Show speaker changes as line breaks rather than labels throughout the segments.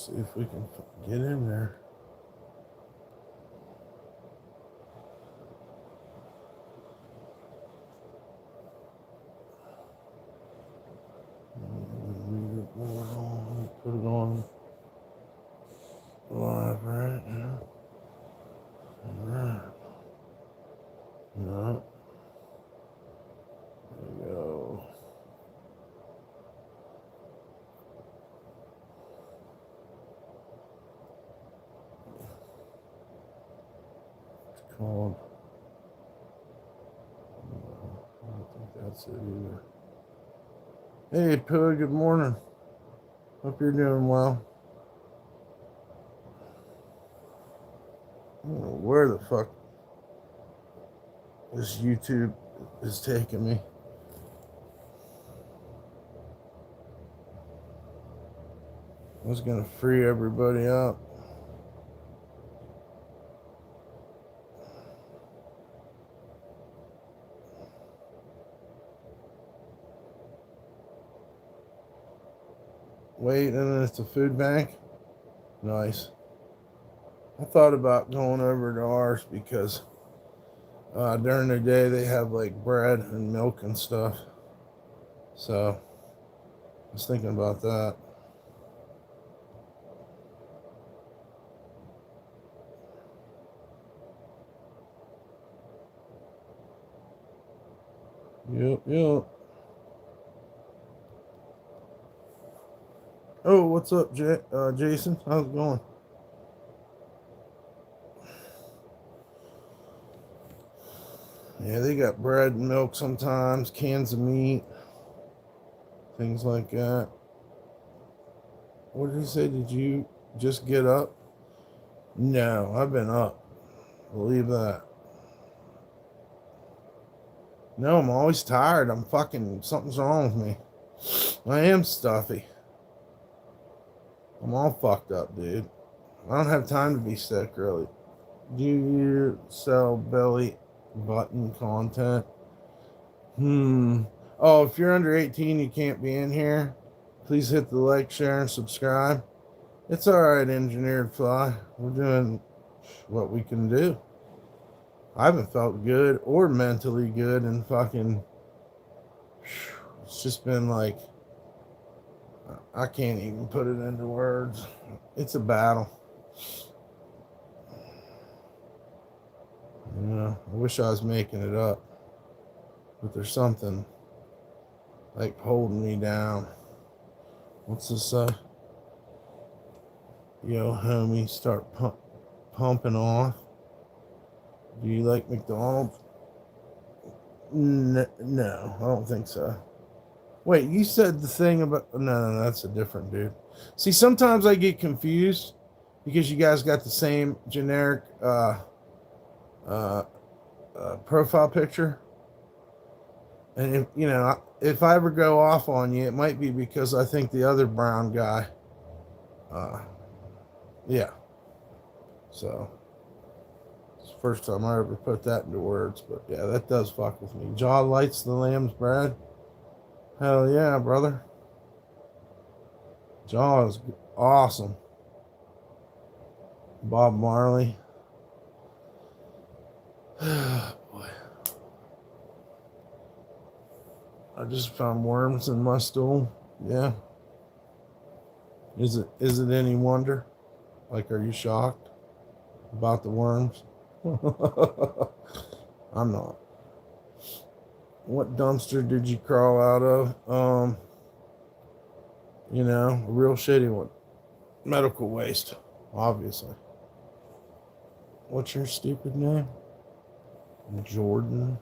See if we can get in there. Put it on live right now. Alright. No. There we go. It's called. I don't think that's it either. Hey, Pug, good morning. Hope you're doing well. I don't know where the fuck this YouTube is taking me. I was gonna free everybody up. Wait, and then it's a food bank. Nice. I thought about going over to ours because during the day they have like bread and milk and stuff. So I was thinking about that. Yep. Oh, what's up, Jason? How's it going? Yeah, they got bread and milk sometimes, cans of meat, things like that. What did he say? Did you just get up? No, I've been up. Believe that. No, I'm always tired. Something's wrong with me. I am stuffy. I'm all fucked up, dude. I don't have time to be sick, really. Do you sell belly button content? Oh, if you're under 18, you can't be in here. Please hit the like, share, and subscribe. It's alright, Engineered Fly. We're doing what we can do. I haven't felt good or mentally good and fucking... It's just been like... I can't even put it into words. It's a battle. You know, I wish I was making it up. But there's something like holding me down. What's this say? Yo, homie, start pumping off. Do you like McDonald's? No, I don't think so. Wait, you said the thing about... No, that's a different dude. See, sometimes I get confused because you guys got the same generic profile picture. And if I ever go off on you, it might be because I think the other brown guy, yeah. So it's the first time I ever put that into words, but yeah, that does fuck with me. Jaw lights the lamb's bread. Hell yeah, brother. Jaw is awesome. Bob Marley. Boy. I just found worms in my stool. Yeah. Is it any wonder? Like, are you shocked about the worms? I'm not. What dumpster did you crawl out of? A real shitty one. Medical waste, obviously. What's your stupid name? Jordan.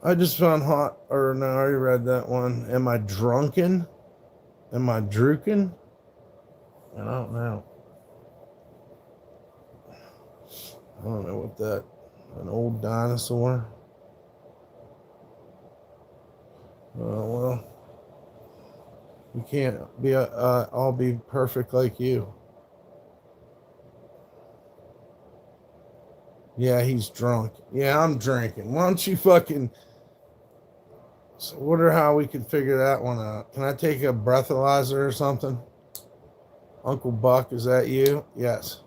I just found no, I already read that one. Am I drunken? Am I druken? I don't know. I don't know what that, an old dinosaur. Well, you can't be I'll be perfect like you. Yeah, he's drunk. Yeah, I'm drinking. Why don't you fucking So wonder how we can figure that one out. Can I take a breathalyzer or something? Uncle Buck, is that you? Yes.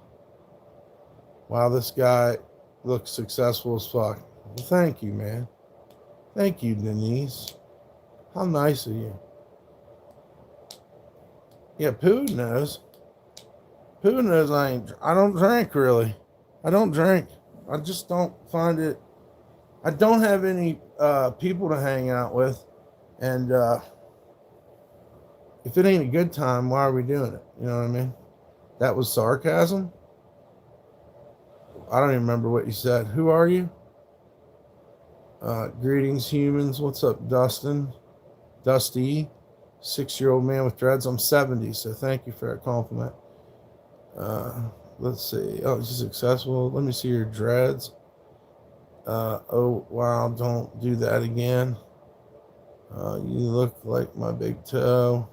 Wow, this guy looks successful as fuck. Well, thank you, man. Thank you, Denise. How nice of you. Yeah, Pooh knows. Pooh knows I don't drink really. I don't drink. I just don't find it. I don't have any people to hang out with. And if it ain't a good time, why are we doing it? You know what I mean? That was sarcasm. I don't even remember what you said. Who are you? Greetings, humans. What's up, Dustin? Dusty, 6-year-old man with dreads. I'm 70, so thank you for that compliment. Let's see. Oh, is he successful? Let me see your dreads. Oh, wow, don't do that again. You look like my big toe.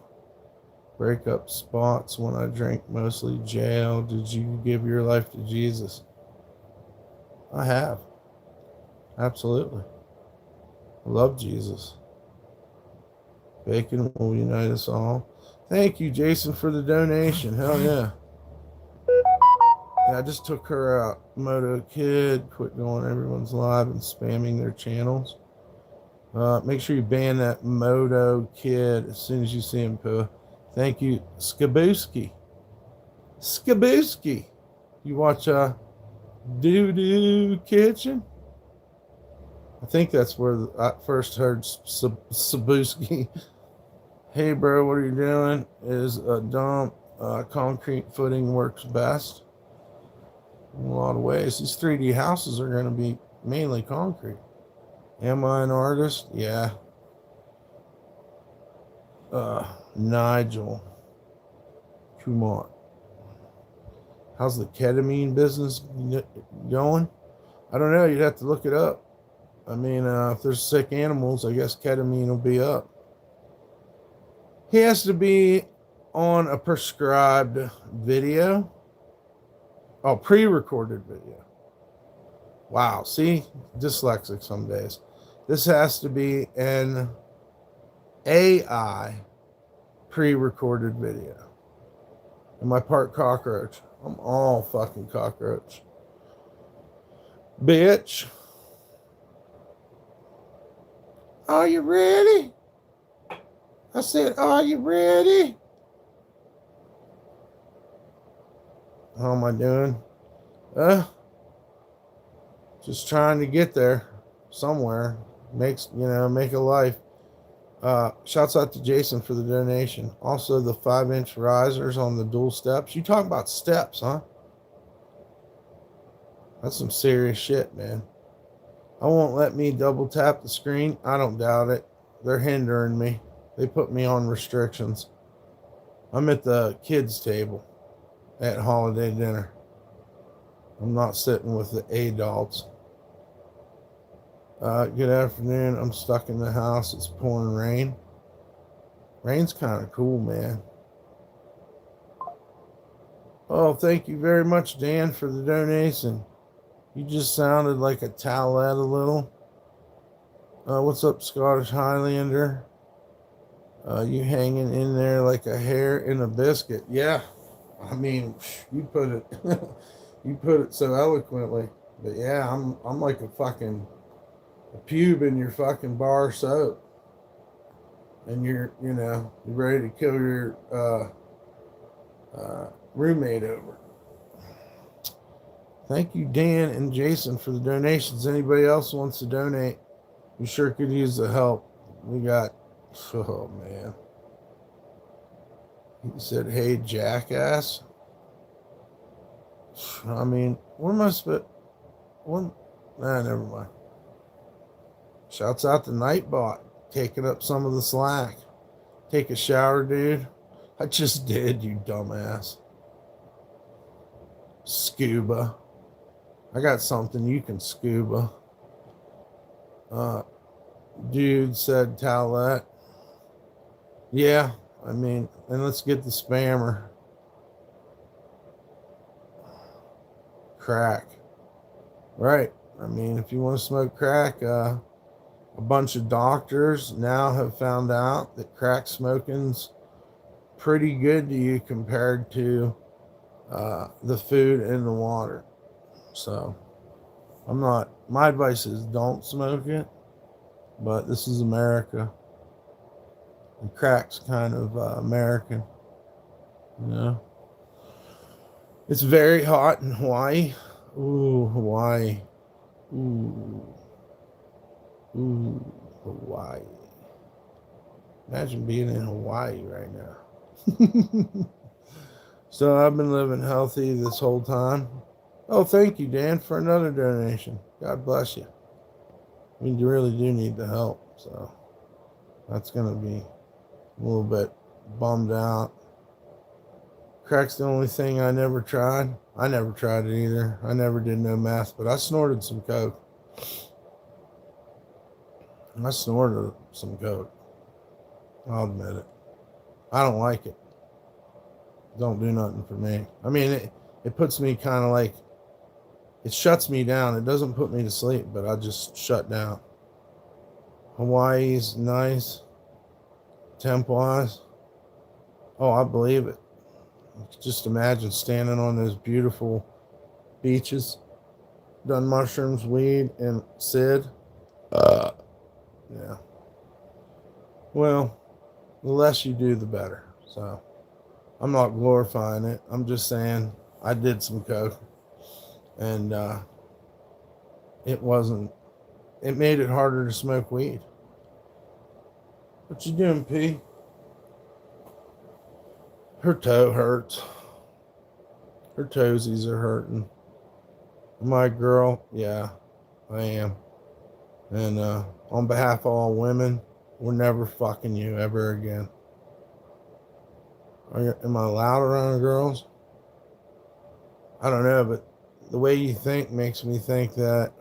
Break up spots when I drink, mostly jail. Did you give your life to Jesus? I have. Absolutely. I love Jesus. Bacon will unite us all. Thank you, Jason, for the donation. Hell yeah. Yeah, I just took her out. Moto Kid, quit going everyone's live and spamming their channels. Make sure you ban that Moto Kid as soon as you see him, Pooh. Thank you, Skabooski. Skabooski. You watch Doo Doo Kitchen? I think that's where I first heard Skabooski. Hey, bro, what are you doing? Is a dump concrete footing works best? In a lot of ways. These 3D houses are going to be mainly concrete. Am I an artist? Yeah. Nigel. Come on. How's the ketamine business going? I don't know. You'd have to look it up. I mean, if there's sick animals, I guess ketamine will be up. He has to be on a prescribed video. Oh, pre-recorded video. Wow. See? Dyslexic some days. This has to be an AI pre-recorded video. Am I part cockroach? I'm all fucking cockroach. Bitch. Are you ready? I said, are you ready? How am I doing? Just trying to get there somewhere. Make a life. Shouts out to Jason for the donation. Also, the 5-inch risers on the dual steps. You talk about steps, huh? That's some serious shit, man. I won't let me double tap the screen. I don't doubt it. They're hindering me. They put me on restrictions. I'm at the kids' table at holiday dinner. I'm not sitting with the adults. Good afternoon. I'm stuck in the house. It's pouring rain. Rain's kind of cool, man. Oh, thank you very much, Dan, for the donation. You just sounded like a towelette a little. What's up, Scottish Highlander? You hanging in there like a hair in a biscuit. Yeah. I mean, you put it you put it so eloquently. But yeah, I'm like a pube in your fucking bar soap. And you're ready to kill your roommate over. Thank you, Dan and Jason, for the donations. Anybody else wants to donate, we sure could use the help. We got, oh man. He said, hey, jackass. I mean, where am I supposed? Never mind. Shouts out to Nightbot, taking up some of the slack. Take a shower, dude. I just did, you dumbass. Scuba. I got something you can scuba. Dude said towelette. Yeah, I mean, and let's get the spammer. Crack. Right. I mean, if you want to smoke crack, A bunch of doctors now have found out that crack smoking's pretty good to you compared to the food and the water. So I'm not, my advice is don't smoke it, but this is America. And crack's kind of American, you know. It's very hot in Hawaii. Ooh, Hawaii. Ooh. Ooh, Hawaii. Imagine being in Hawaii right now. So I've been living healthy this whole time. Oh, thank you, Dan, for another donation. God bless you. I mean, you really do need the help. So that's going to be a little bit bummed out. Crack's the only thing I never tried. I never tried it either. I never did no meth, but I snorted some coke. I snorted some coke. I'll admit it. I don't like it. Don't do nothing for me. I mean, it puts me kind of like, it shuts me down. It doesn't put me to sleep, but I just shut down. Hawaii's nice. Temp-wise. Oh, I believe it. Just imagine standing on those beautiful beaches, done mushrooms, weed, and Sid. Yeah. Well, the less you do, the better. So I'm not glorifying it. I'm just saying I did some coke, and it made it harder to smoke weed. What you doing, P? Her toe hurts. Her toesies are hurting. My girl, yeah, I am. And on behalf of all women, we're never fucking you ever again. Am I allowed around girls? I don't know, but the way you think makes me think that,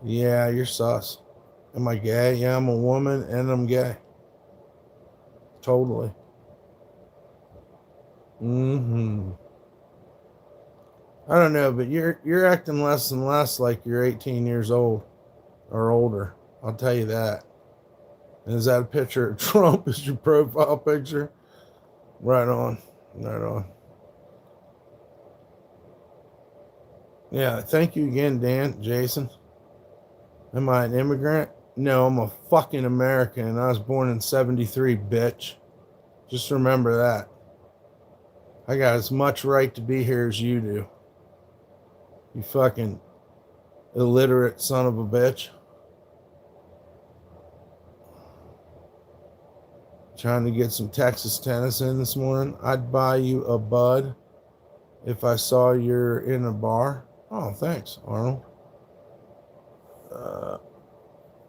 yeah, you're sus. Am I gay? Yeah, I'm a woman and I'm gay. Totally. I don't know, but you're acting less and less like you're 18 years old or older. I'll tell you that. And is that a picture of Trump as your profile picture? Right on. Right on. Yeah, thank you again, Dan, Jason. Am I an immigrant? No, I'm a fucking American, and I was born in 73, bitch. Just remember that. I got as much right to be here as you do. You fucking illiterate son of a bitch. Trying to get some Texas tennis in this morning. I'd buy you a bud if I saw you're in a bar. Oh, thanks, Arnold.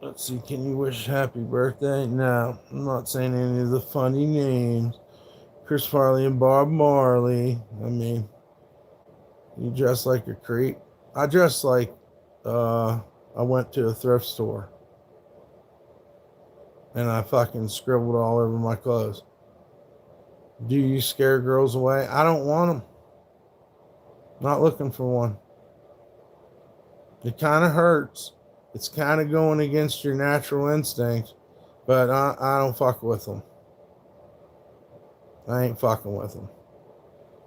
Let's see, can you wish happy birthday? No, I'm not saying any of the funny names. Chris Farley and Bob Marley. I mean, you dress like a creep. I dress like I went to a thrift store and I fucking scribbled all over my clothes. Do you scare girls away? I don't want them. Not looking for one. It kind of hurts. It's kind of going against your natural instincts, but I don't fuck with them. I ain't fucking with them.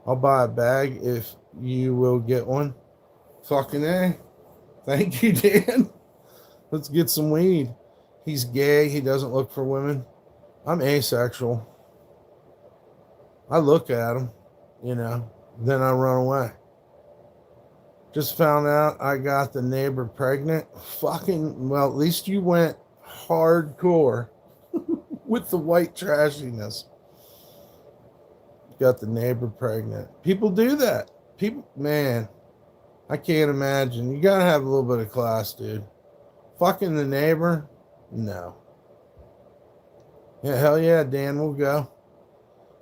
I'll buy a bag if you will get one. Fucking A. Thank you, Dan. Let's get some weed. He's gay. He doesn't look for women. I'm asexual. I look at him, then I run away. Just found out I got the neighbor pregnant. Fucking, well, at least you went hardcore with the white trashiness. Got the neighbor pregnant. People do that. People, man, I can't imagine. You gotta have a little bit of class, dude. Fucking the neighbor? No. Yeah, hell yeah, Dan, we'll go.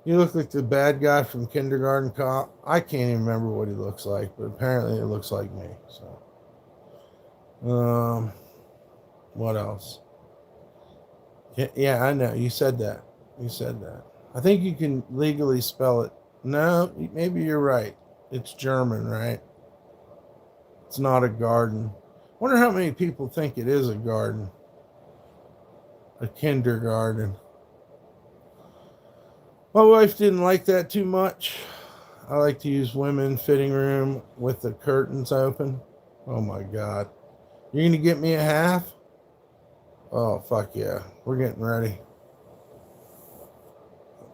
You look like the bad guy from Kindergarten Cop. I can't even remember what he looks like, but apparently it looks like me. So, what else? Yeah, I know. You said that. I think you can legally spell it. No, maybe you're right. It's German, right? It's not a garden. Wonder how many people think it is a garden, a kindergarten. My wife didn't like that too much. I like to use women fitting room with the curtains open. Oh my God. You're going to get me a half? Oh, fuck yeah. We're getting ready.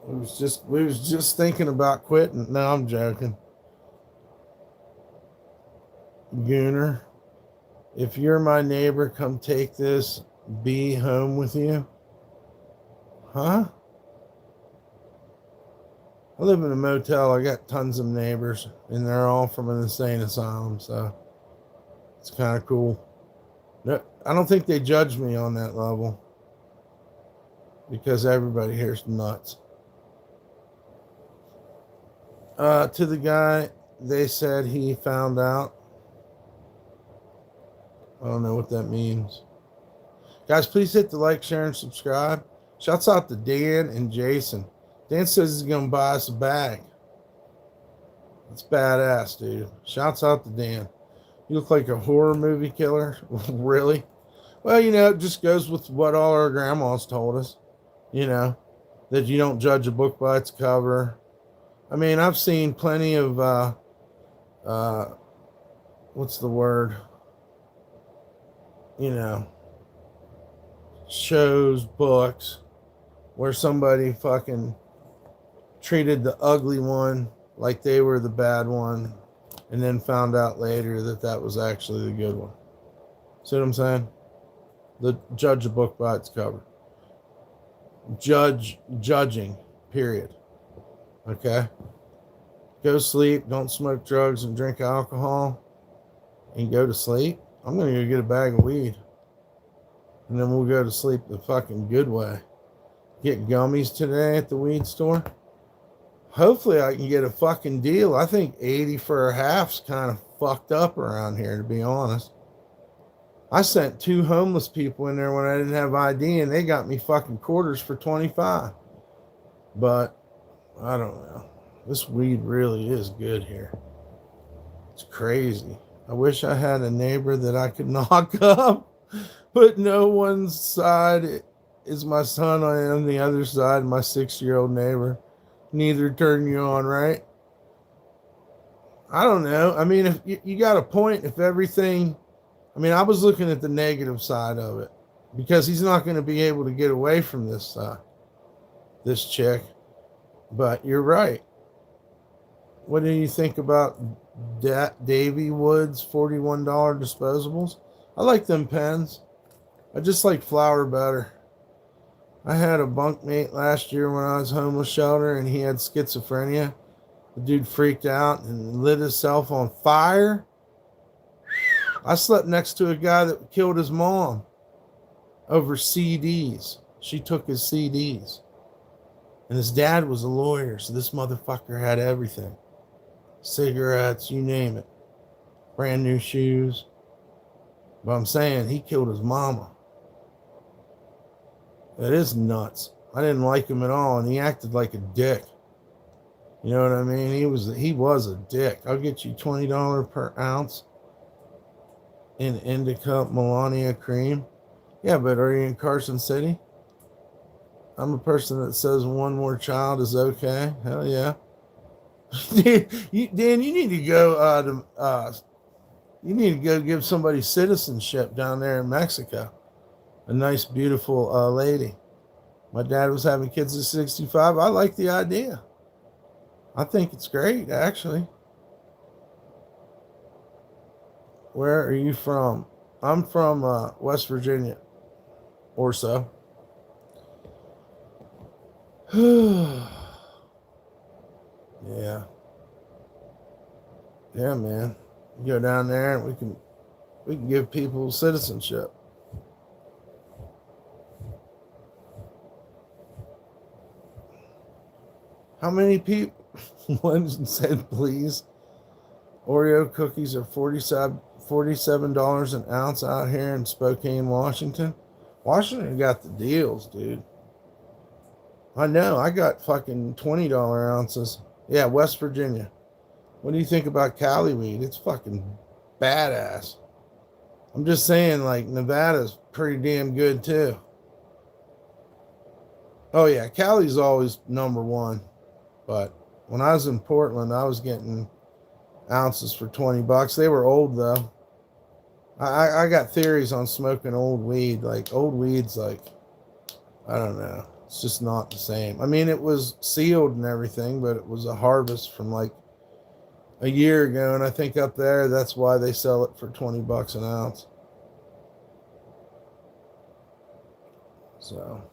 We was just thinking about quitting. No, I'm joking. Gooner, if you're my neighbor, come take this bee home with you. Huh? I live in a motel. I got tons of neighbors, and they're all from an insane asylum, so it's kind of cool. No, I don't think they judge me on that level because everybody here's nuts. To the guy, they said he found out. I don't know what that means. Guys, please hit the like, share, and subscribe. Shouts out to Dan and Jason. Dan says he's going to buy us a bag. That's badass, dude. Shouts out to Dan. You look like a horror movie killer. Really? Well, it just goes with what all our grandmas told us. That you don't judge a book by its cover. I mean, I've seen plenty of, what's the word? Shows, books, where somebody fucking treated the ugly one like they were the bad one, and then found out later that that was actually the good one. See what I'm saying? Judge a book by its cover. Judging, period. Okay? Go sleep, don't smoke drugs and drink alcohol, and go to sleep. I'm going to go get a bag of weed. And then we'll go to sleep the fucking good way. Get gummies today at the weed store. Hopefully I can get a fucking deal. I think 80 for a half's kind of fucked up around here, to be honest. I sent 2 homeless people in there when I didn't have ID, and they got me fucking quarters for 25. But I don't know. This weed really is good here. It's crazy. I wish I had a neighbor that I could knock up, but no one's side is my son. I am the other side, my 6-year-old neighbor. Neither turn you on, right? I don't know. I mean, if you got a point, if everything, I mean, I was looking at the negative side of it because he's not going to be able to get away from this chick. But you're right. What do you think about Davy Woods $41 disposables? I like them pens. I just like flour better. I had a bunkmate last year when I was homeless shelter, and he had schizophrenia. The dude freaked out and lit himself on fire. I slept next to a guy that killed his mom over CDs. She took his CDs. And his dad was a lawyer, so this motherfucker had everything. Cigarettes, you name it. Brand new shoes. But I'm saying he killed his mama. That is nuts. I didn't like him at all, and he acted like a dick. You know what I mean? He was a dick. I'll get you $20 per ounce in Indica Melania cream. Yeah, but are you in Carson City? I'm a person that says one more child is okay. Hell yeah. Dan, you need to go you need to go give somebody citizenship down there in Mexico. A nice, beautiful lady. My dad was having kids at 65. I like the idea. I think it's great, actually. Where are you from? I'm from West Virginia, or so. Yeah. Yeah, man. You go down there and we can give people citizenship. How many people? One said, please. Oreo cookies are $47 an ounce out here in Spokane, Washington. Washington got the deals, dude. I know. I got fucking $20 ounces. Yeah, West Virginia. What do you think about Cali weed? It's fucking badass. I'm just saying, like, Nevada's pretty damn good too. Oh yeah, Cali's always number one. But when I was in Portland, I was getting ounces for $20. They were old though. I got theories on smoking old weed. Like old weed's like, I don't know. It's just not the same. I mean, it was sealed and everything, but it was a harvest from like a year ago, and I think up there that's why they sell it for $20 an ounce. So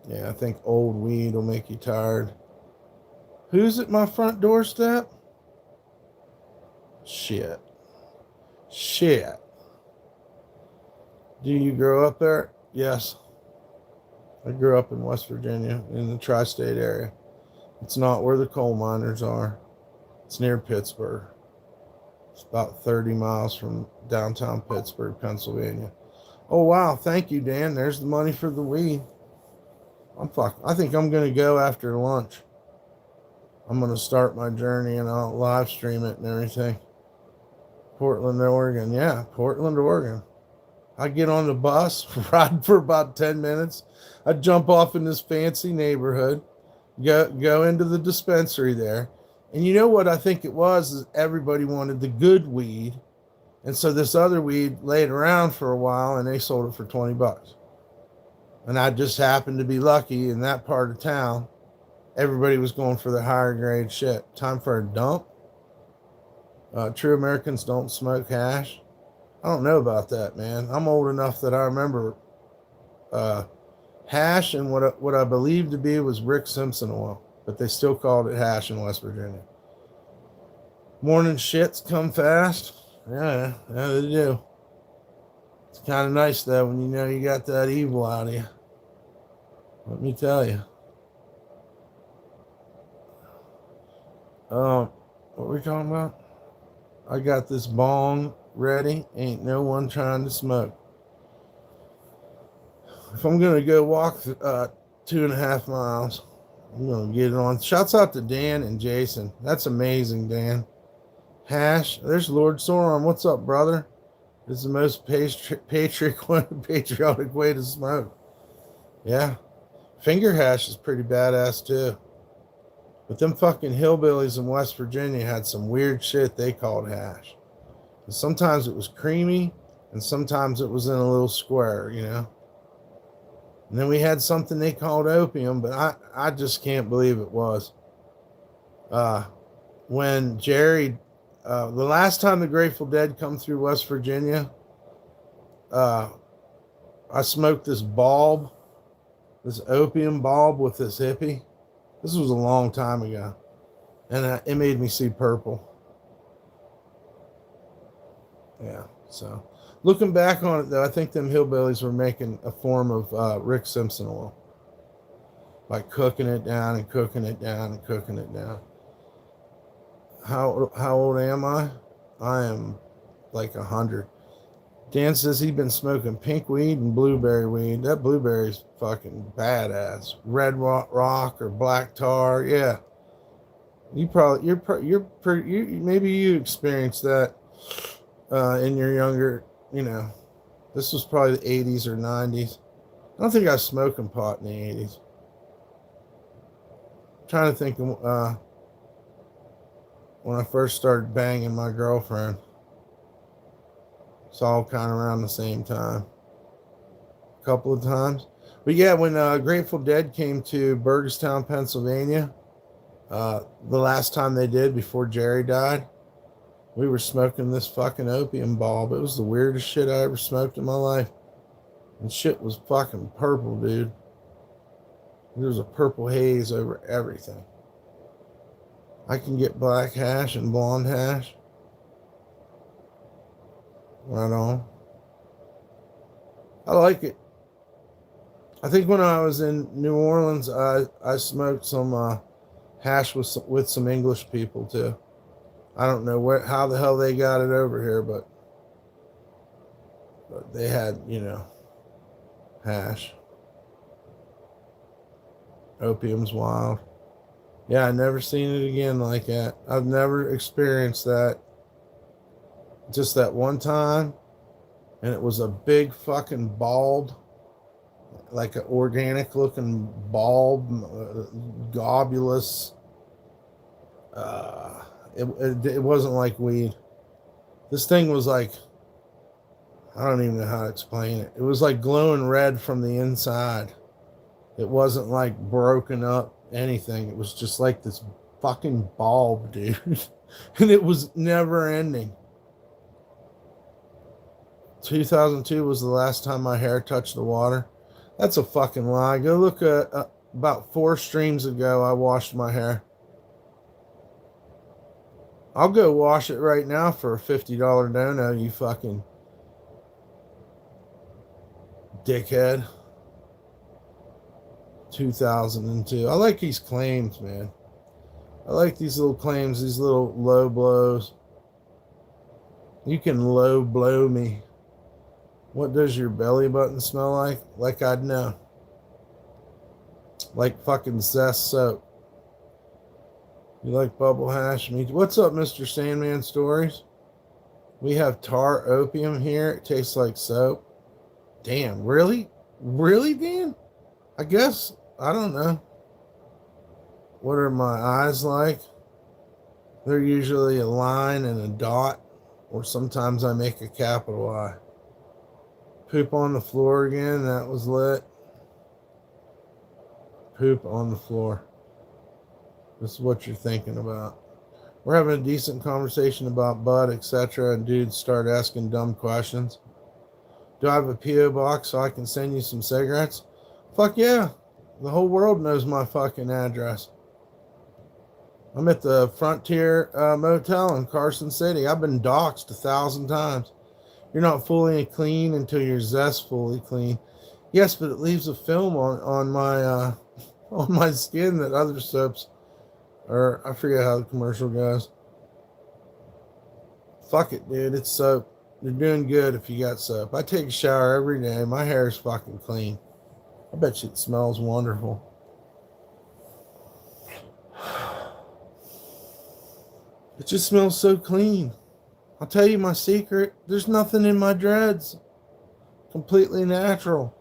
yeah, I think old weed will make you tired. Who's at my front doorstep? Shit. Shit. Do you grow up there? Yes. I grew up in West Virginia in the tri-state area. It's not where the coal miners are. It's near Pittsburgh. It's about 30 miles from downtown Pittsburgh, Pennsylvania. Oh, wow. Thank you, Dan. There's the money for the weed. I think I'm going to go after lunch. I'm going to start my journey and I'll live stream it and everything. Portland, Oregon. Yeah, Portland, Oregon. I get on the bus, ride for about 10 minutes. I jump off in this fancy neighborhood, go into the dispensary there. And you know what I think it was is everybody wanted the good weed. And so this other weed laid around for a while and they sold it for $20. And I just happened to be lucky in that part of town. Everybody was going for the higher grade shit. Time for a dump. True Americans don't smoke hash. I don't know about that, man. I'm old enough that I remember hash and what I believe to be was Rick Simpson oil, but they still called it hash in West Virginia. Morning shits come fast. Yeah, they do. It's kind of nice though when you know you got that evil out of you. Let me tell you. What were we talking about? I got this bong ready. Ain't no one trying to smoke. If I'm gonna go walk 2.5 miles, I'm gonna get it on. Shouts out to Dan and Jason. That's amazing, Dan. Hash. There's Lord Sauron. What's up, brother? It's the most patriotic way to smoke. Yeah. Finger hash is pretty badass too. But them fucking hillbillies in West Virginia had some weird shit they called hash. And sometimes it was creamy, and sometimes it was in a little square, you know. And then we had something they called opium, but I just can't believe it was. When Jerry, the last time the Grateful Dead come through West Virginia, I smoked this bulb, this opium bulb with this hippie. This was a long time ago, and it made me see purple. Yeah, so looking back on it, though, I think them hillbillies were making a form of Rick Simpson oil, like cooking it down and cooking it down and cooking it down. How old am I? I am like 100. Dan says he's been smoking pink weed and blueberry weed. That blueberry's fucking badass. Red rock or black tar. Yeah. Maybe you experienced that in your younger, you know, this was probably the 80s or 90s. I don't think I was smoking pot in the 80s. I'm trying to think of when I first started banging my girlfriend. It's all kind of around the same time. A couple of times. But yeah, when Grateful Dead came to Burgestown, Pennsylvania, the last time they did before Jerry died, we were smoking this fucking opium bulb. It was the weirdest shit I ever smoked in my life. And shit was fucking purple, dude. There was a purple haze over everything. I can get black hash and blonde hash. Right on. I like it. I think when I was in New Orleans, I smoked some hash with some English people too. I don't know how the hell they got it over here, but they had, you know, hash. Opium's wild. Yeah, I never seen it again like that. I've never experienced that just that one time, and it was a big fucking bald, like an organic looking bulb, globulous. It wasn't like weed. This thing was like, I don't even know how to explain it. It was like glowing red from the inside. It wasn't like broken up anything. It was just like this fucking bulb, dude. And it was never ending. 2002 was the last time my hair touched the water. That's a fucking lie. Go look at about 4 streams ago, I washed my hair. I'll go wash it right now for a $50 dono, you fucking dickhead. 2002. I like these claims, man. I like these little claims, these little low blows. You can low blow me. What does your belly button smell like? Like I'd know. Like fucking Zest soap. You like bubble hash? Me too. What's up, Mr. Sandman Stories? We have tar opium here. It tastes like soap. Damn, really? Really, Dan? I guess. I don't know. What are my eyes like? They're usually a line and a dot, or sometimes I make a capital I. Poop on the floor again. That was lit. Poop on the floor. This is what you're thinking about. We're having a decent conversation about butt, etc., and dudes start asking dumb questions. Do I have a P.O. box so I can send you some cigarettes? Fuck yeah. The whole world knows my fucking address. I'm at the Frontier Motel in Carson City. I've been doxxed 1,000 times. You're not fully clean until you're zestfully clean. Yes, but it leaves a film on my on my skin that other soaps, or I forget how the commercial goes. Fuck it, dude. It's soap. You're doing good if you got soap. I take a shower every day. My hair is fucking clean. I bet you it smells wonderful. It just smells so clean. I'll tell you my secret. There's nothing in my dreads. Completely natural.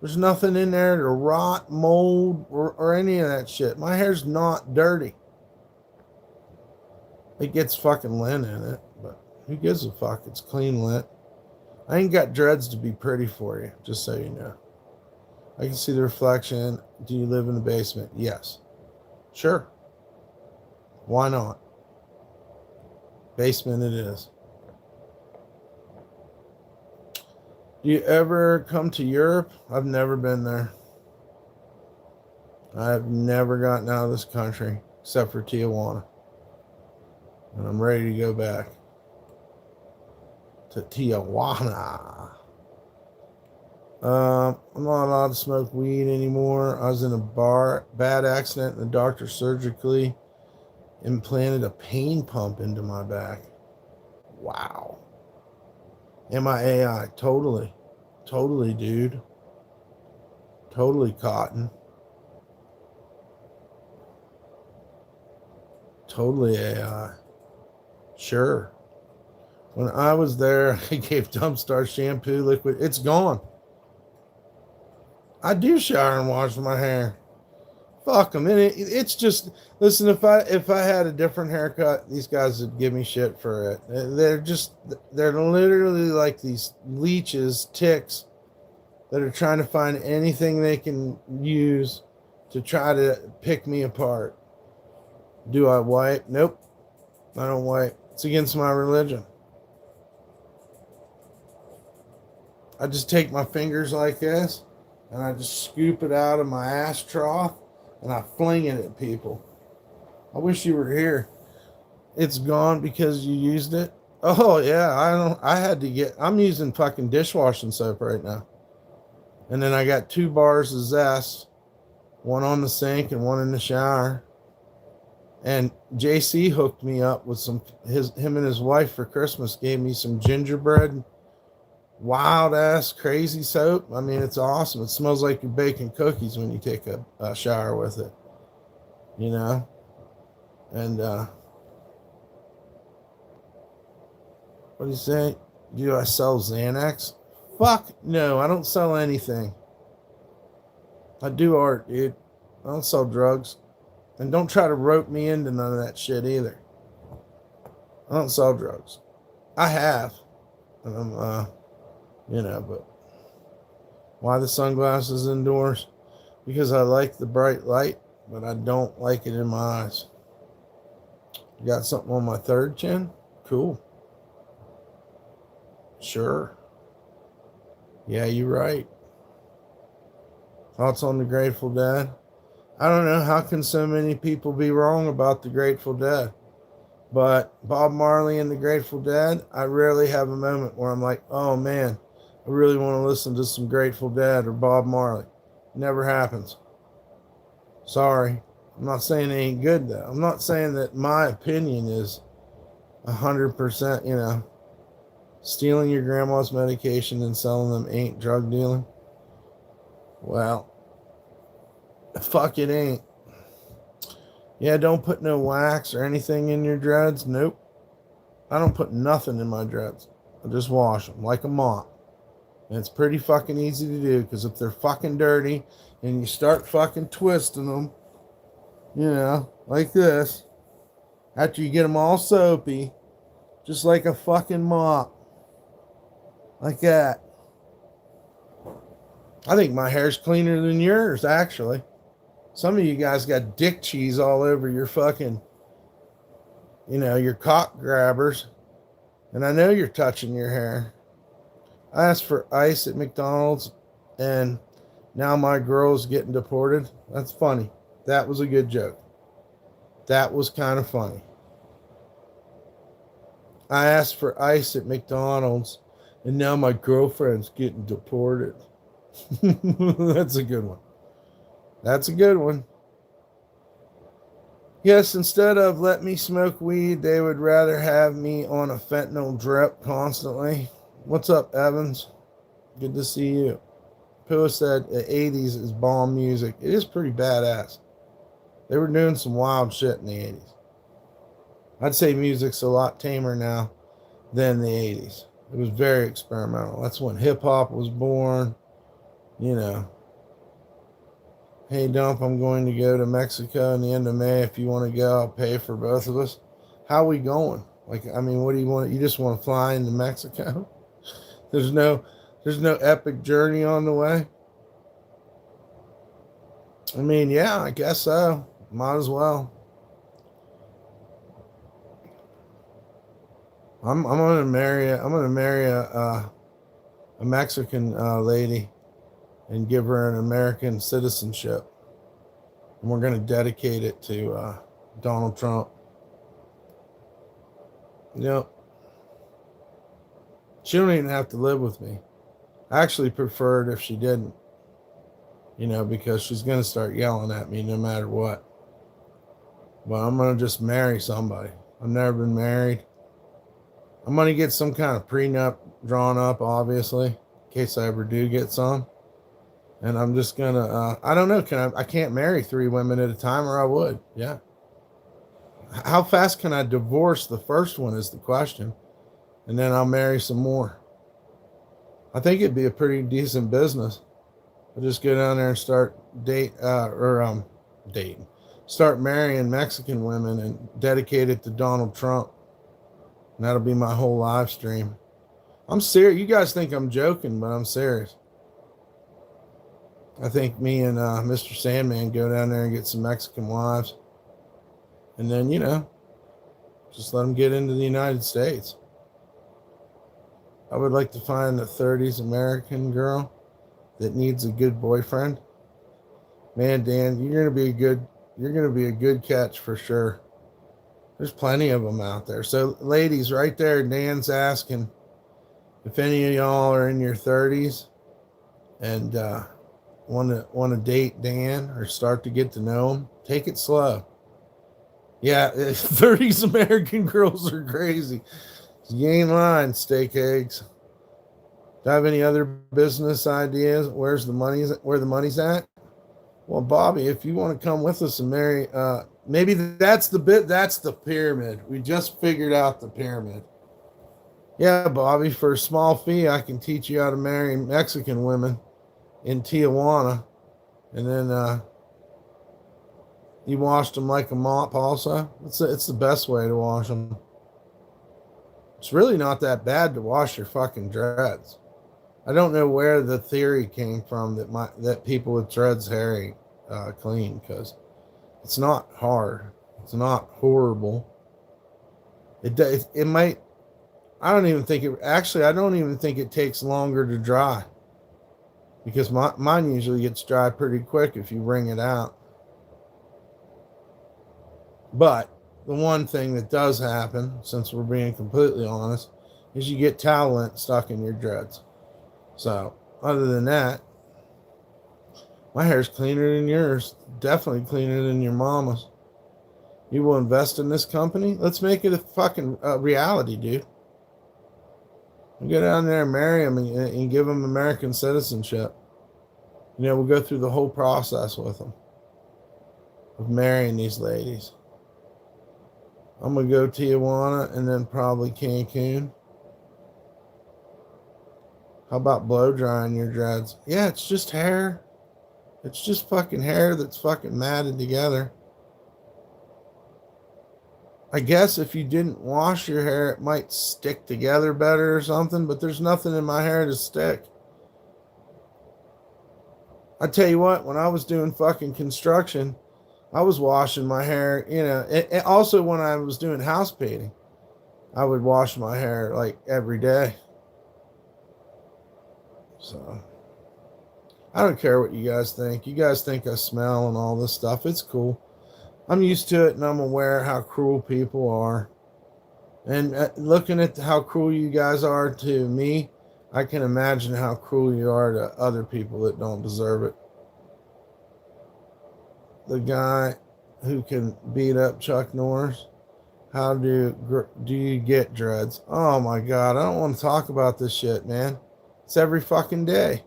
There's nothing in there to rot, mold, or any of that shit. My hair's not dirty. It gets fucking lint in it, but who gives a fuck? It's clean lint. I ain't got dreads to be pretty for you, just so you know. I can see the reflection. Do you live in the basement? Yes. Sure. Why not? Basement it is. Do you ever come to Europe? I've never been there. I've never gotten out of this country except for Tijuana. And I'm ready to go back to Tijuana. I'm not allowed to smoke weed anymore. I was in a bad accident, and the doctor surgically implanted a pain pump into my back. Wow. Am I AI? Totally. Totally, dude. Totally cotton. Totally AI. Sure. When I was there, I gave DumpStarr shampoo liquid. It's gone. I do shower and wash my hair. Fuck them. And it's just, listen, if I had a different haircut, these guys would give me shit for it. They're literally like these leeches, ticks, that are trying to find anything they can use to try to pick me apart. Do I wipe? Nope. I don't wipe. It's against my religion. I just take my fingers like this, and I just scoop it out of my ass trough, and I fling it at people. I wish you were here. It's gone because you used it. Oh yeah, I'm using fucking dishwashing soap right now. And then I got 2 bars of Zest, one on the sink and one in the shower. And JC hooked me up with him and his wife for Christmas gave me some gingerbread, wild ass crazy soap. I mean, it's awesome. It smells like you're baking cookies when you take a shower with it, you know. And What do you say? Do I sell Xanax? Fuck no, I don't sell anything. I do art, dude. I don't sell drugs. And don't try to rope me into none of that shit either. I don't sell drugs. I have. And I'm, but why the sunglasses indoors? Because I like the bright light, but I don't like it in my eyes. You got something on my third chin? Cool. Sure. Yeah, you're right. Thoughts on the Grateful Dead? I don't know how can so many people be wrong about the Grateful Dead. But Bob Marley and the Grateful Dead, I rarely have a moment where I'm like, oh man, I really want to listen to some Grateful Dead or Bob Marley. Never happens. Sorry. I'm not saying it ain't good though. I'm not saying that my opinion is 100%, stealing your grandma's medication and selling them ain't drug dealing. Well, fuck it ain't. Yeah, don't put no wax or anything in your dreads. Nope. I don't put nothing in my dreads. I just wash them like a mop. And it's pretty fucking easy to do because if they're fucking dirty and you start fucking twisting them, like this, after you get them all soapy, just like a fucking mop. Like that. I think my hair's cleaner than yours, actually. Some of you guys got dick cheese all over your fucking, your cock grabbers. And I know you're touching your hair. I asked for ice at McDonald's, and now my girl's getting deported. That's funny. That was a good joke. That was kind of funny. I asked for ice at McDonald's, and now my girlfriend's getting deported. That's a good one. That's a good one. Yes, instead of let me smoke weed, they would rather have me on a fentanyl drip constantly. What's up, Evans? Good to see you. Pua said the 80s is bomb music. It is pretty badass. They were doing some wild shit in the 80s. I'd say music's a lot tamer now than the 80s. It was very experimental. That's when hip-hop was born. Hey, Dump, I'm going to go to Mexico in the end of May. If you want to go, I'll pay for both of us. How are we going? What do you want? You just want to fly into Mexico? There's no epic journey on the way. Yeah, I guess so. Might as well. I'm gonna marry a Mexican lady and give her an American citizenship, and we're gonna dedicate it to Donald Trump. Yep. She don't even have to live with me. I actually prefer it if she didn't. Because she's going to start yelling at me no matter what. But I'm going to just marry somebody. I've never been married. I'm going to get some kind of prenup drawn up, obviously, in case I ever do get some. And I'm just going to, I don't know, I can't marry 3 women at a time, or I would. Yeah. How fast can I divorce the first one is the question. And then I'll marry some more. I think it'd be a pretty decent business. I'll just go down there and start dating. Start marrying Mexican women and dedicate it to Donald Trump. And that'll be my whole live stream. I'm serious. You guys think I'm joking, but I'm serious. I think me and Mr. Sandman go down there and get some Mexican wives. And then, just let them get into the United States. I would like to find a 30s American girl that needs a good boyfriend. Man, Dan, you're gonna be a good catch for sure. There's plenty of them out there. So, ladies, right there, Dan's asking if any of y'all are in your 30s and want to date Dan or start to get to know him. Take it slow. Yeah, 30s American girls are crazy. You ain't lying, steak eggs. Do I have any other business ideas? Where the money's at? Well, Bobby, if you want to come with us and marry, maybe that's the pyramid. We just figured out the pyramid. Yeah, Bobby, for a small fee, I can teach you how to marry Mexican women in Tijuana. And then you washed them like a mop also. It's the best way to wash them. It's really not that bad to wash your fucking dreads. I don't know where the theory came from that people with dreads hair clean, because it's not hard. It's not horrible. It might. I don't even think it. Actually, I don't even think it takes longer to dry, because mine usually gets dry pretty quick if you wring it out. But the one thing that does happen, since we're being completely honest, is you get towel lint stuck in your dreads. So, other than that, my hair's cleaner than yours. Definitely cleaner than your mama's. You will invest in this company? Let's make it a fucking reality, dude. We'll get down there and marry them and give them American citizenship. You know, we'll go through the whole process with them of marrying these ladies. I'm going to go Tijuana and then probably Cancun. How about blow drying your dreads? Yeah, it's just hair. It's just fucking hair that's fucking matted together. I guess if you didn't wash your hair, it might stick together better or something, but there's nothing in my hair to stick. I tell you what, when I was doing fucking construction, I was washing my hair, you know, and also when I was doing house painting, I would wash my hair like every day. So I don't care what you guys think. You guys think I smell and all this stuff. It's cool. I'm used to it and I'm aware how cruel people are. And looking at how cruel you guys are to me, I can imagine how cruel you are to other people that don't deserve it. The guy who can beat up Chuck Norris. How do you get dreads? Oh my God, I don't want to talk about this shit, man. It's every fucking day.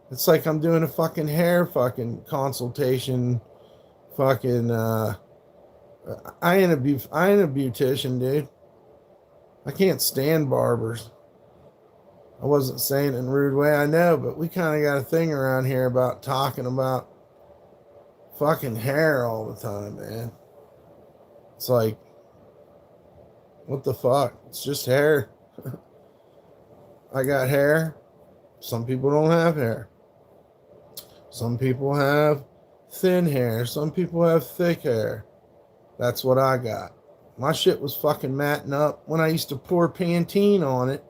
It's like I'm doing a fucking hair fucking consultation. Fucking I ain't a beautician, dude. I can't stand barbers. I wasn't saying it in a rude way, I know, but we kind of got a thing around here about talking about fucking hair all the time, man. It's like, what the fuck? It's just hair. I got hair. Some people don't have hair. Some people have thin hair. Some people have thick hair. That's what I got. My shit was fucking matting up. When I used to pour Pantene on it,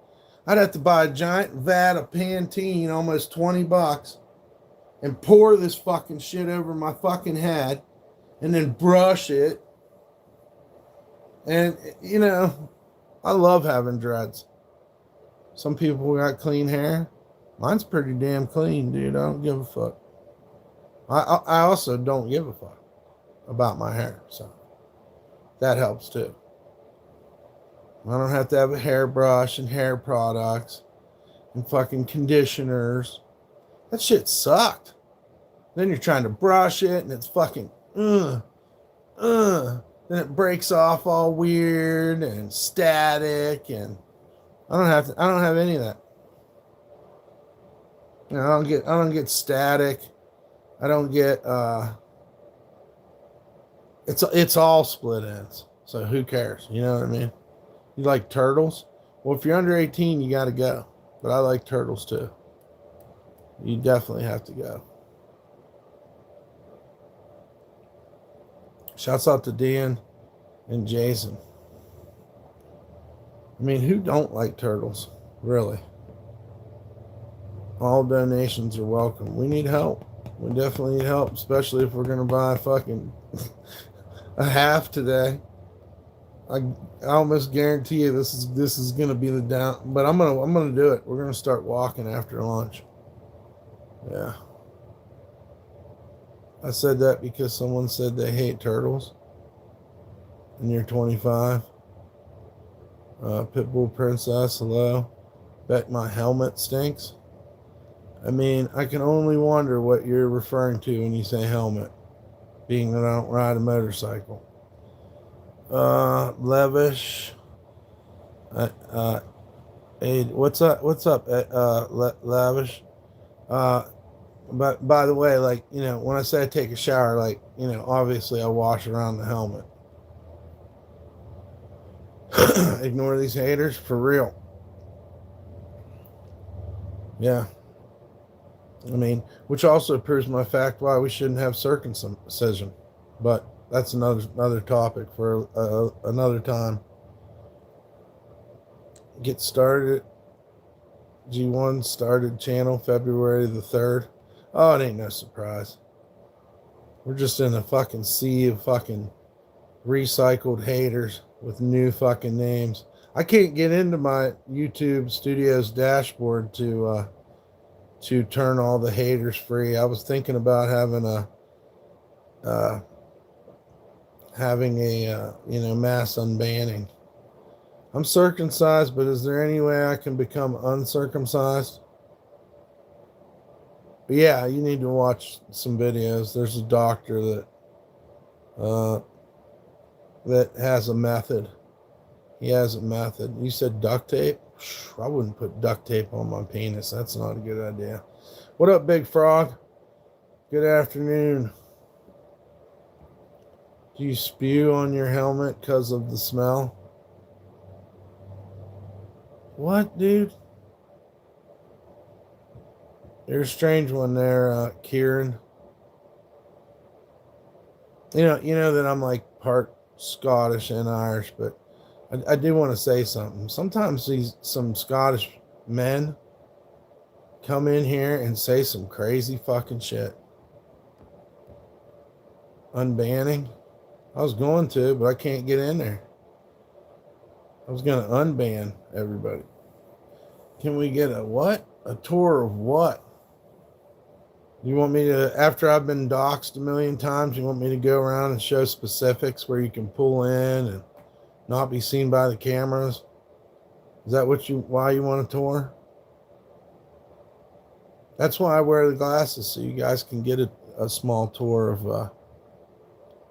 I'd have to buy a giant vat of Pantene, almost $20, and pour this fucking shit over my fucking head and then brush it. And, you know, I love having dreads. Some people got clean hair. Mine's pretty damn clean, dude. I don't give a fuck. I also don't give a fuck about my hair, so that helps too. I don't have to have a hairbrush and hair products and fucking conditioners. That shit sucked. Then you're trying to brush it and it's fucking then it breaks off all weird and static, and I don't have any of that. You know, I don't get static. I don't get it's all split ends. So who cares? You know what I mean? You like turtles? Well, if you're under 18, you got to go. But I like turtles too. You definitely have to go. Shouts out to Dan and Jason. I mean, who don't like turtles? Really? All donations are welcome. We need help. We definitely need help, especially if we're going to buy fucking a half today. I almost guarantee you this is going to be the down, but I'm going to do it. We're going to start walking after lunch. Yeah. I said that because someone said they hate turtles. And you're 25. Pitbull Princess, hello. Bet my helmet stinks. I mean, I can only wonder what you're referring to when you say helmet, being that I don't ride a motorcycle. Levish. Hey, what's up? What's up, Lavish? Uh, but by the way, like, when I say I take a shower, like, obviously I wash around the helmet. Ignore these haters for real. Yeah. I mean, which also proves my fact why we shouldn't have circumcision. But that's another topic for another time. Get started. G1 started channel February the 3rd. Oh, it ain't no surprise. We're just in a fucking sea of fucking recycled haters with new fucking names. I can't get into my YouTube Studios dashboard to turn all the haters free. I was thinking about uh, having a mass unbanning. I'm circumcised, but is there any way I can become uncircumcised? But yeah, you need to watch some videos. There's a doctor uh, that has a method. He has a method. You said duct tape? I wouldn't put duct tape on my penis. That's not a good idea. What up, Big Frog? Good afternoon. Do you spew on your helmet because of the smell? What, dude? You're a strange one there, Kieran. You know that I'm like part Scottish and Irish, but I do want to say something. Sometimes some Scottish men come in here and say some crazy fucking shit. Unbanning. I was going to, but I can't get in there. I was going to unban everybody. Can we get a what? A tour of what? You want me to, after I've been doxxed a million times, you want me to go around and show specifics where you can pull in and not be seen by the cameras? Is that why you want a tour? That's why I wear the glasses, so you guys can get a small tour of,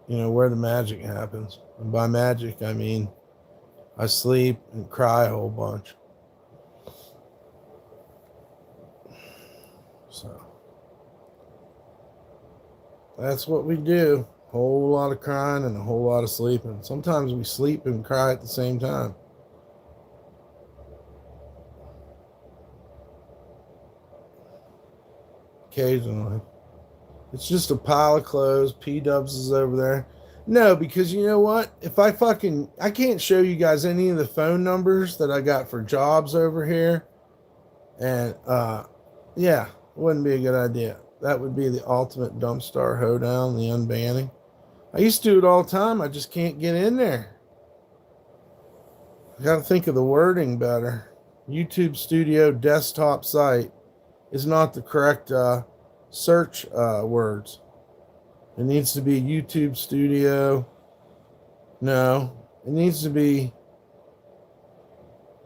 where the magic happens. And by magic, I mean I sleep and cry a whole bunch. So that's what we do. A whole lot of crying and a whole lot of sleeping. Sometimes we sleep and cry at the same time. Occasionally. It's just a pile of clothes. P-Dubs is over there. No, because you know what? If I can't show you guys any of the phone numbers that I got for jobs over here. And, yeah, wouldn't be a good idea. That would be the ultimate DumpStarr hoedown, the unbanning. I used to do it all the time. I just can't get in there. I got to think of the wording better. YouTube Studio desktop site is not the correct search words. It needs to be YouTube Studio. No, it needs to be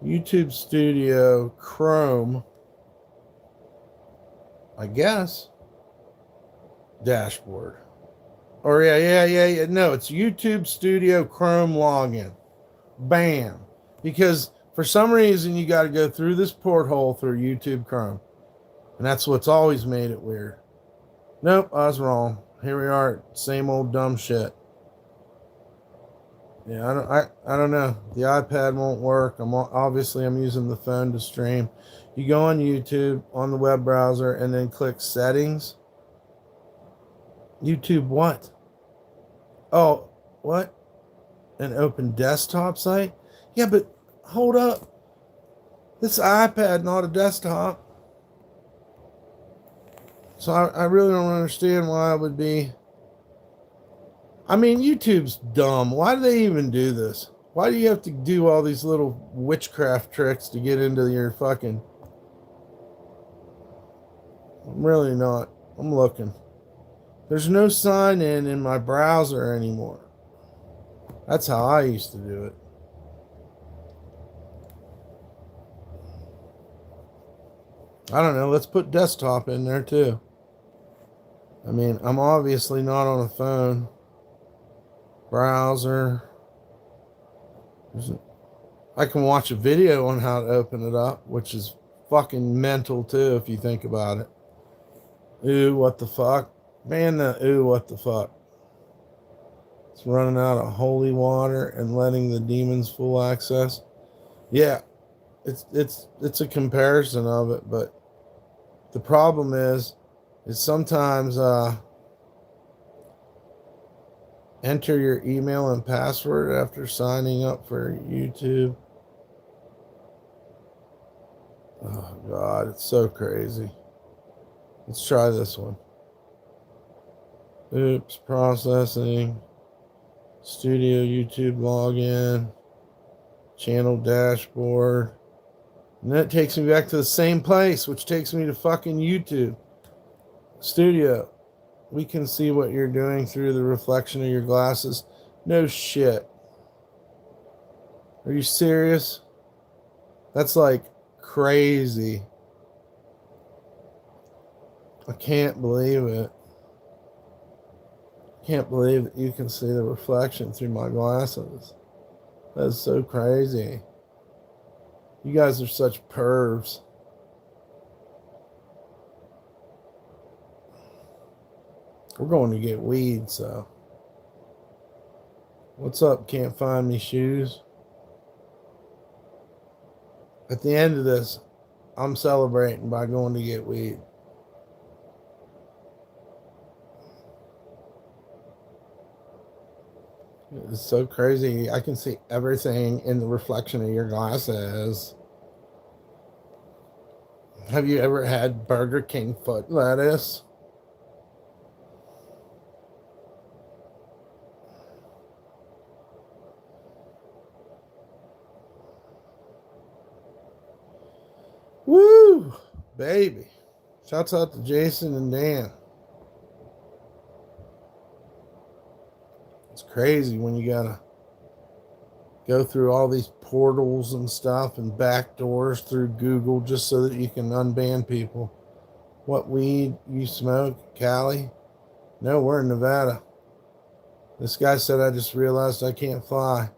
YouTube Studio Chrome, I guess, dashboard. Or yeah. No, it's YouTube Studio Chrome login. Bam. Because for some reason you got to go through this porthole through YouTube Chrome. And that's what's always made it weird. Nope, I was wrong. Here we are, same old dumb shit. Yeah, I don't know. The iPad won't work. I'm using the phone to stream. You go on YouTube on the web browser and then click settings. YouTube what? Oh, what? An open desktop site? Yeah, but hold up. This iPad, not a desktop. So I really don't understand why it would be. I mean, YouTube's dumb. Why do they even do this? Why do you have to do all these little witchcraft tricks to get into your fucking... I'm really not. I'm looking. There's no sign in my browser anymore. That's how I used to do it. I don't know. Let's put desktop in there too. I mean, I'm obviously not on a phone. Browser. I can watch a video on how to open it up, which is fucking mental too if you think about it. Ooh, what the fuck? Man, ooh, what the fuck? It's running out of holy water and letting the demons full access. Yeah, it's a comparison of it, but the problem is sometimes enter your email and password after signing up for YouTube. Oh God, it's so crazy. Let's try this one. Oops, processing. Studio YouTube login. Channel dashboard. And then it takes me back to the same place, which takes me to fucking YouTube. Studio. We can see what you're doing through the reflection of your glasses. No shit. Are you serious? That's like crazy. I can't believe it. Can't believe that you can see the reflection through my glasses. That's so crazy. You guys are such pervs. We're going to get weed, so. What's up? Can't find me shoes. At the end of this, I'm celebrating by going to get weed. It's so crazy. I can see everything in the reflection of your glasses. Have you ever had Burger King foot lettuce? Woo! Baby. Shouts out to Jason and Dan. It's crazy when you gotta go through all these portals and stuff and back doors through Google just so that you can unban people. What weed you smoke, Cali? No, we're in Nevada. This guy said, I just realized I can't fly.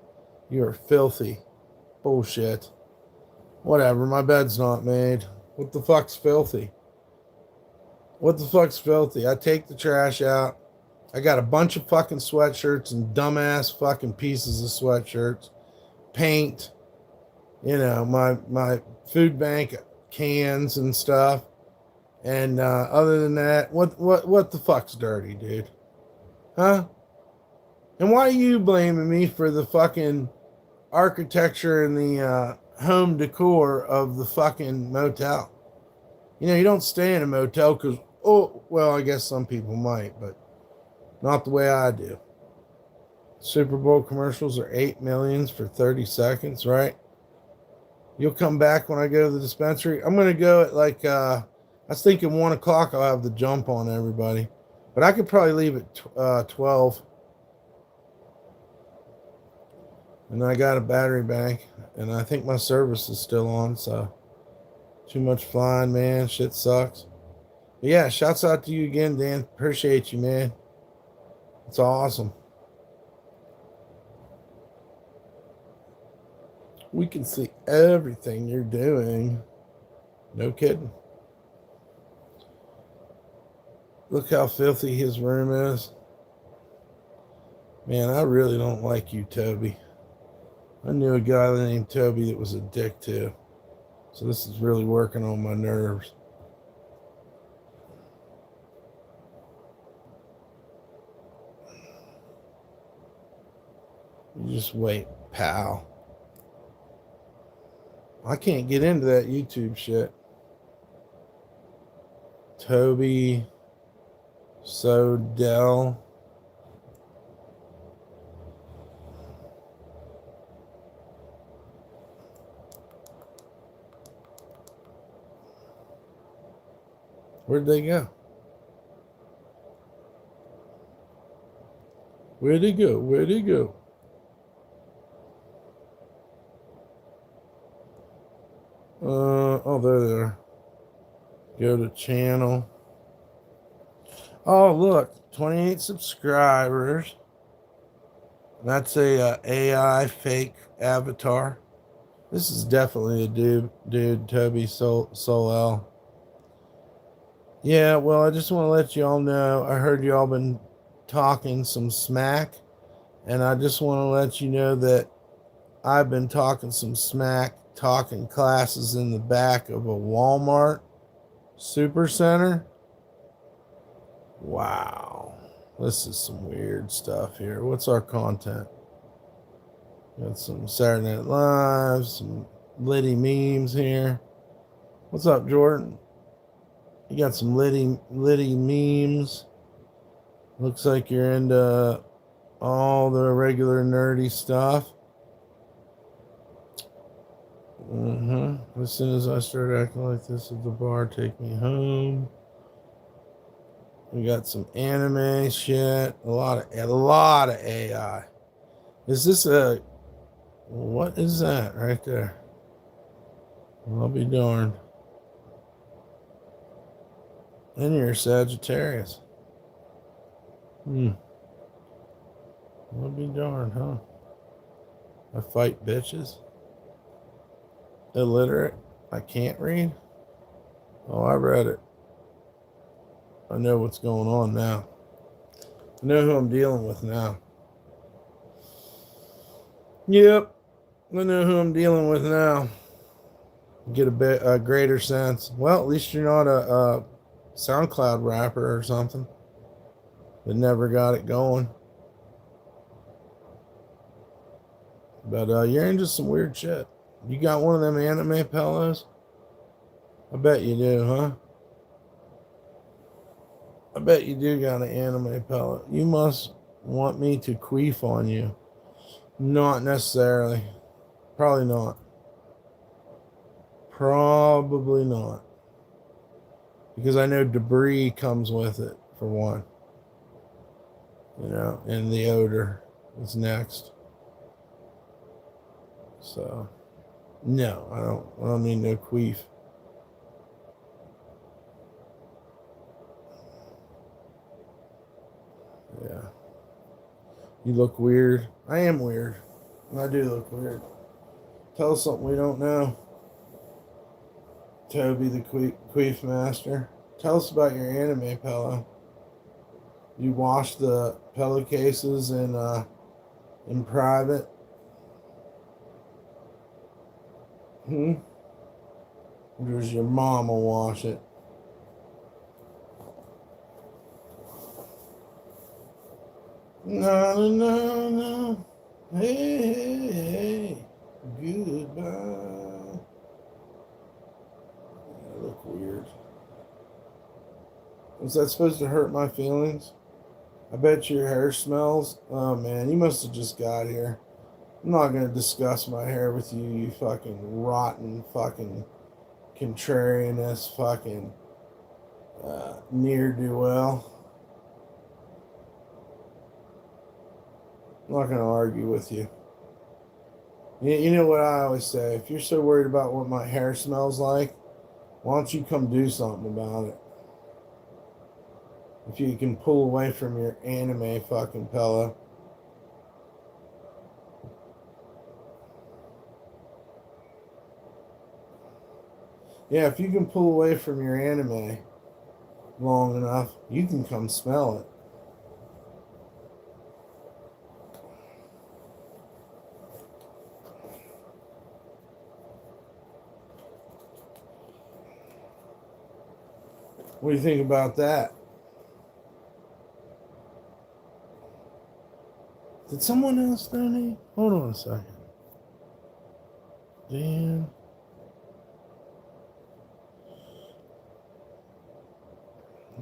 You are filthy. Bullshit. Whatever, my bed's not made. What the fuck's filthy? What the fuck's filthy? I take the trash out. I got a bunch of fucking sweatshirts and dumbass fucking pieces of sweatshirts. Paint. You know, my food bank cans and stuff. And other than that, what the fuck's dirty, dude? Huh? And why are you blaming me for the fucking architecture and the home decor of the fucking motel? You know, you don't stay in a motel because, oh, well, I guess some people might, but not the way I do. Super Bowl commercials are 8 millions for 30 seconds, right? You'll come back when I go to the dispensary. I'm going to go at like, I was thinking 1 o'clock I'll have the jump on everybody. But I could probably leave at 12. And I got a battery bank. And I think my service is still on, so. Too much flying, man. Shit sucks. But yeah, shouts out to you again, Dan. Appreciate you, man. It's awesome. We can see everything you're doing. No kidding. Look how filthy his room is. Man, I really don't like you, Toby. I knew a guy named Toby that was a dick too. So this is really working on my nerves. You just wait, pal. I can't get into that YouTube shit. Toby Sodell. Where'd they go? Where'd they go? Where'd they go? Oh, there they are. Go to channel. Oh, look, 28 subscribers. That's a AI fake avatar. This is definitely a dude, Toby Solel. Yeah, well, I just want to let you all know. I heard you all been talking some smack, and I just want to let you know that I've been talking some smack, talking classes in the back of a Walmart super center. Wow. This is some weird stuff here. What's our content? Got some Saturday Night Live, some Liddy memes here. What's up, Jordan? You got some Liddy memes. Looks like you're into all the regular nerdy stuff. As soon as I start acting like this at the bar, take me home. We got some anime shit. A lot of AI. Is this a what is that right there? Well, I'll be darned. And you're a Sagittarius. I'll be darned, huh? I fight bitches. Illiterate. I can't read. Oh, I read it. I know what's going on now. I know who I'm dealing with now. Yep. I know who I'm dealing with now. Get a greater sense. Well, at least you're not a SoundCloud rapper or something that never got it going. But you're into some weird shit. You got one of them anime pillows? I bet you do, huh? I bet you do got an anime pillow. You must want me to queef on you. Not necessarily. Probably not. Probably not. Because I know debris comes with it, for one. You know, and the odor is next. So, no, I don't need no queef. Yeah. You look weird. I am weird. I do look weird. Tell us something we don't know. Toby the queef master. Tell us about your anime pillow. You wash the pillowcases in private. Or does your mama wash it? No, no, no. Hey, hey, hey. Goodbye. I look weird. Was that supposed to hurt my feelings? I bet your hair smells. Oh man, you must have just got here. I'm not gonna discuss my hair with you, you fucking rotten fucking contrarianist fucking ne'er-do-well. I'm not going to argue with you. You know what I always say? If you're so worried about what my hair smells like, why don't you come do something about it? If you can pull away from your anime fucking pillow. Yeah, if you can pull away from your anime long enough, you can come smell it. What do you think about that? Did someone else donate? Hold on a second. Dan.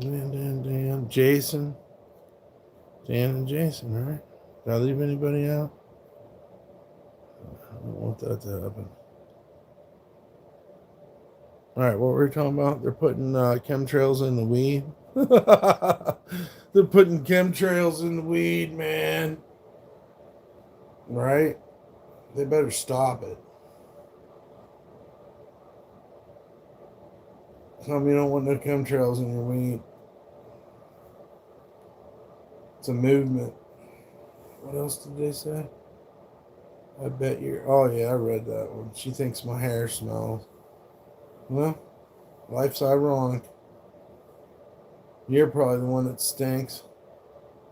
Dan. Jason. Dan and Jason, right? Did I leave anybody out? I don't want that to happen. All right, what were we talking about? They're putting chemtrails in the weed. They're putting chemtrails in the weed, man. Right? They better stop it. Tell me you don't want no chemtrails in your weed. It's a movement. What else did they say? I bet you're. Oh, yeah, I read that one. She thinks my hair smells. Well, life's ironic. You're probably the one that stinks.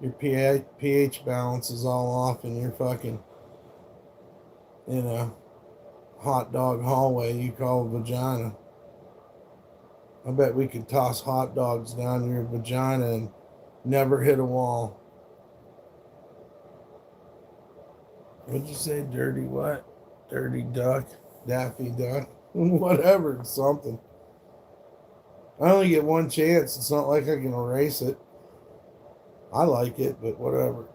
Your pH balance is all off in your fucking, you know, hot dog hallway you call vagina. I bet we could toss hot dogs down your vagina and never hit a wall. What'd you say? Dirty what? Dirty duck? Daffy duck? Whatever, it's something. I only get one chance. It's not like I can erase it. I like it, but whatever.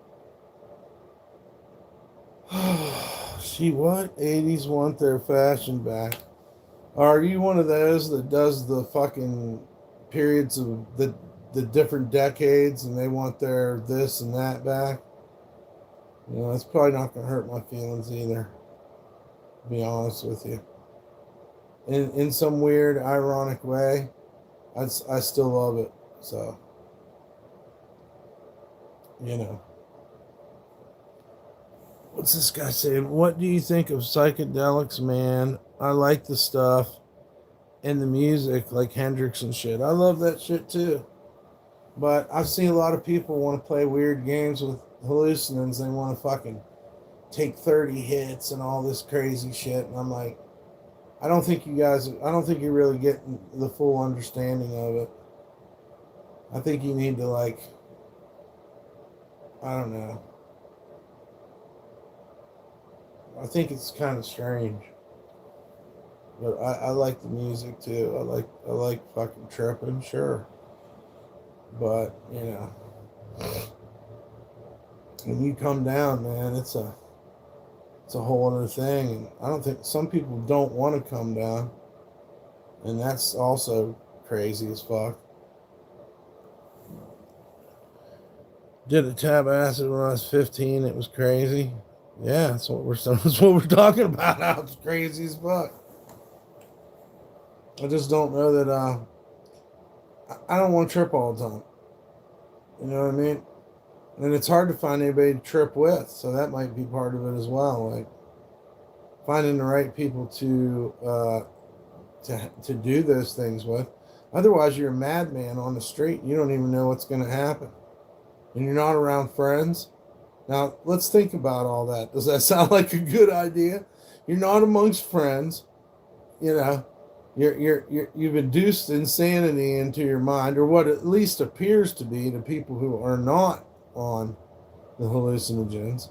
She what? 80s want their fashion back. Are you one of those that does the fucking periods of the different decades and they want their this and that back? You know, it's probably not going to hurt my feelings either, to be honest with you. In some weird, ironic way, I still love it. So, you know. What's this guy saying? What do you think of psychedelics, man? I like the stuff and the music, like Hendrix and shit. I love that shit too. But I've seen a lot of people want to play weird games with hallucinogens. They want to fucking take 30 hits and all this crazy shit. And I'm like, I don't think you're really getting the full understanding of it. I think you need to, like, I don't know. I think it's kind of strange. But I like the music too. I like fucking tripping, sure. But, you know, when you come down, man, it's a whole other thing. And I don't think some people don't want to come down. And that's also crazy as fuck. Did a tab acid when I was 15. It was crazy. Yeah, that's what we're talking about. How it's crazy as fuck. I just don't know that I don't want to trip all the time. You know what I mean? And it's hard to find anybody to trip with, so that might be part of it as well. Like finding the right people to do those things with. Otherwise, you're a madman on the street. You don't even know what's going to happen, and you're not around friends. Now, let's think about all that. Does that sound like a good idea? You're not amongst friends. You know, you've induced insanity into your mind, or what at least appears to be to people who are not on the hallucinogens.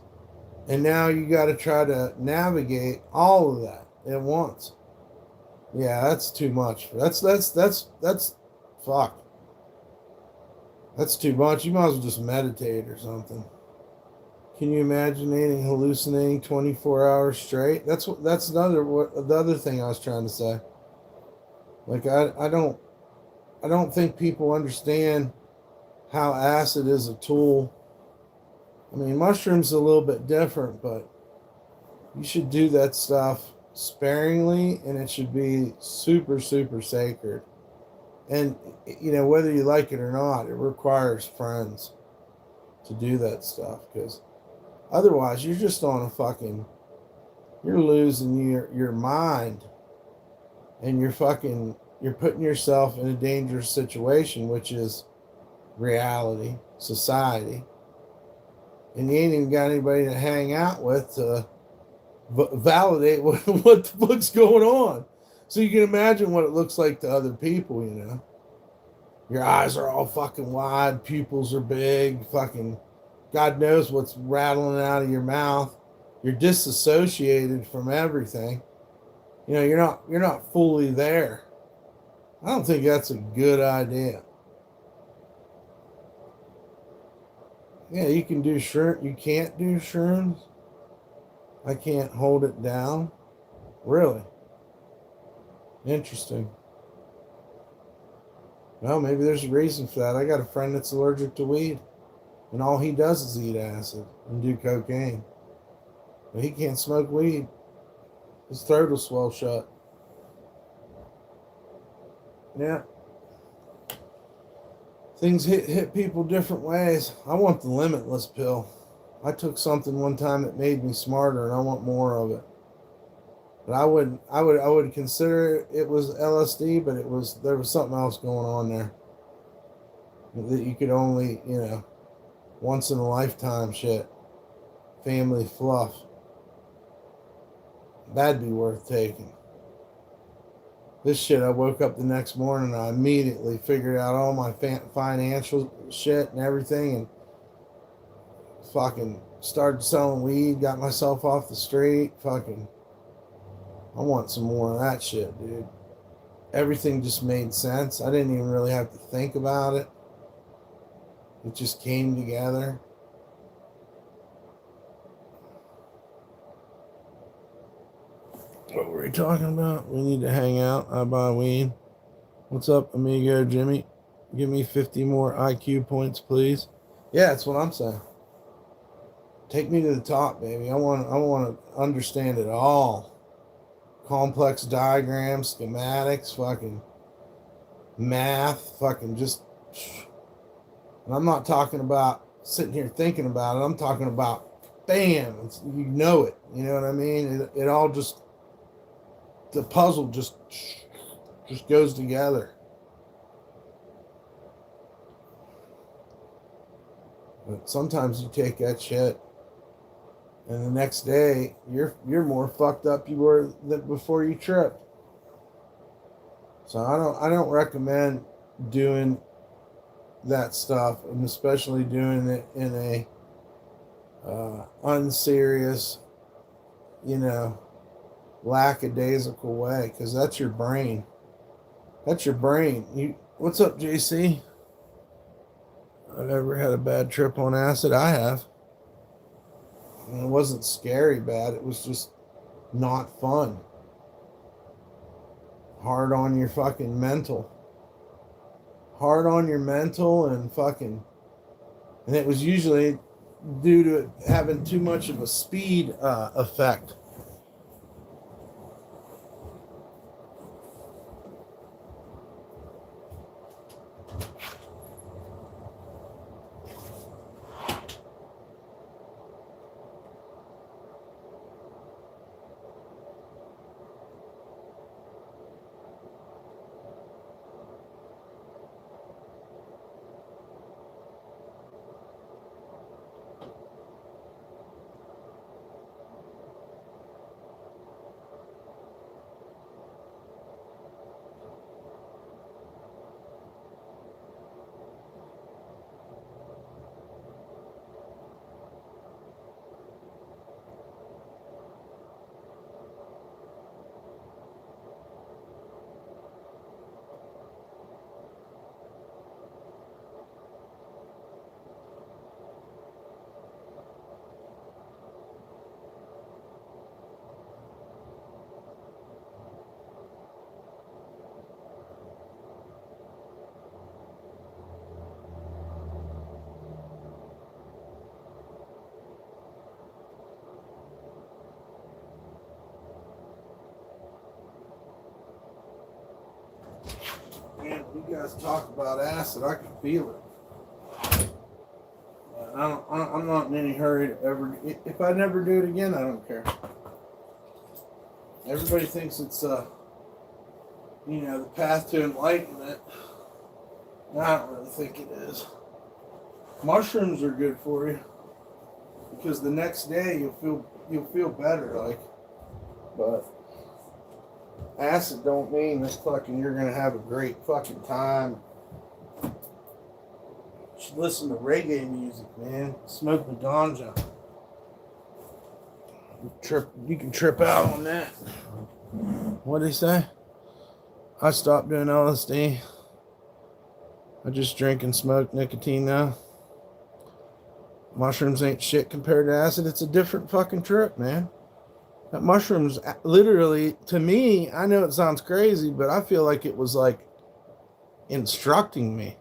And now you got to try to navigate all of that at once. Yeah, that's too much. That's fuck. That's too much. You might as well just meditate or something. Can you imagine hallucinating 24 hours straight? That's the other thing I was trying to say. Like I don't think people understand how acid is a tool. I mean, mushrooms are a little bit different, but you should do that stuff sparingly, and it should be super, super sacred. And, you know, whether you like it or not, it requires friends to do that stuff, because otherwise you're just on a fucking, you're losing your mind, and you're putting yourself in a dangerous situation, which is reality, society. And you ain't even got anybody to hang out with to validate what the fuck's going on. So you can imagine what it looks like to other people, you know. Your eyes are all fucking wide, pupils are big, fucking God knows what's rattling out of your mouth. You're disassociated from everything. You know, you're not fully there. I don't think that's a good idea. Yeah, you can do you can't do shrooms. I can't hold it down. Really? Interesting. Well, maybe there's a reason for that. I got a friend that's allergic to weed, and all he does is eat acid and do cocaine. But he can't smoke weed. His throat will swell shut. Yeah. Things hit people different ways. I want the limitless pill. I took something one time that made me smarter, and I want more of it. But I would consider it was LSD, but there was something else going on there that you could only, once in a lifetime shit, family fluff. That'd be worth taking. This shit, I woke up the next morning and I immediately figured out all my financial shit and everything, and fucking started selling weed, got myself off the street. Fucking, I want some more of that shit, dude. Everything just made sense. I didn't even really have to think about it. It just came together. What were we talking about? We need to hang out. I buy weed. What's up, amigo Jimmy? Give me 50 more IQ points, please. Yeah, that's what I'm saying. Take me to the top, baby. I want to understand it all. Complex diagrams, schematics, fucking math, fucking just. And I'm not talking about sitting here thinking about it. I'm talking about, bam, you know it. You know what I mean? It all just, the puzzle just goes together. But sometimes you take that shit, and the next day you're more fucked up you were than before you tripped. So I don't recommend doing that stuff, and especially doing it in a unserious, lackadaisical way, because that's your brain. That's your brain. What's up, JC? I've ever had a bad trip on acid. I have. And it wasn't scary bad. It was just not fun. Hard on your fucking mental. Hard on your mental and fucking. And it was usually due to it having too much of a speed effect. Man, you guys talk about acid, I can feel it. I'm not in any hurry to ever. If I never do it again, I don't care. Everybody thinks it's the path to enlightenment. I don't really think it is. Mushrooms are good for you because the next day you'll feel better, but acid don't mean that fucking you're gonna have a great fucking time. You should listen to reggae music, man. Smoke the ganja. You can trip out on that. What'd he say? I stopped doing LSD. I just drink and smoke nicotine now. Mushrooms ain't shit compared to acid. It's a different fucking trip, man. That mushrooms, literally, to me, I know it sounds crazy, but I feel like it was like instructing me.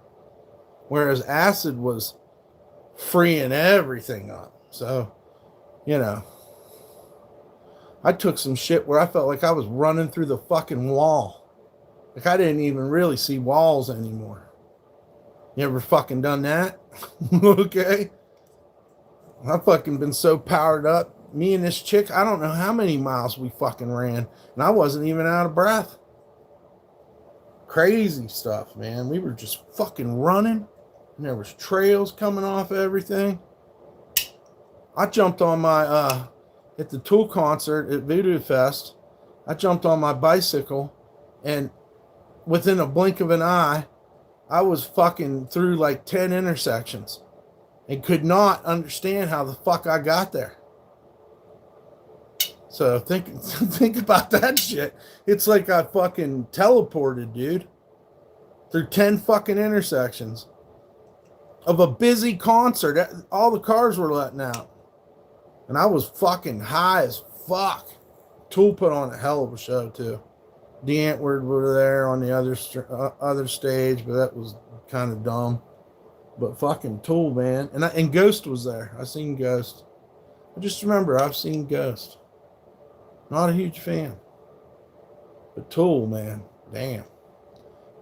Whereas acid was freeing everything up. So, I took some shit where I felt like I was running through the fucking wall. Like I didn't even really see walls anymore. You ever fucking done that? Okay. I've fucking been so powered up. Me and this chick, I don't know how many miles we fucking ran, and I wasn't even out of breath. Crazy stuff, man. We were just fucking running, and there was trails coming off everything. I jumped on my at the Tool concert at Voodoo Fest. I jumped on my bicycle, and within a blink of an eye, I was fucking through like 10 intersections and could not understand how the fuck I got there. So think about that shit. It's like I fucking teleported, dude, through 10 fucking intersections of a busy concert. All the cars were letting out. And I was fucking high as fuck. Tool put on a hell of a show, too. DeAntwoord were there on the other stage, but that was kind of dumb. But fucking Tool, man. And Ghost was there. I seen Ghost. I just remember I've seen Ghost. Not a huge fan. But Tool, man. Damn.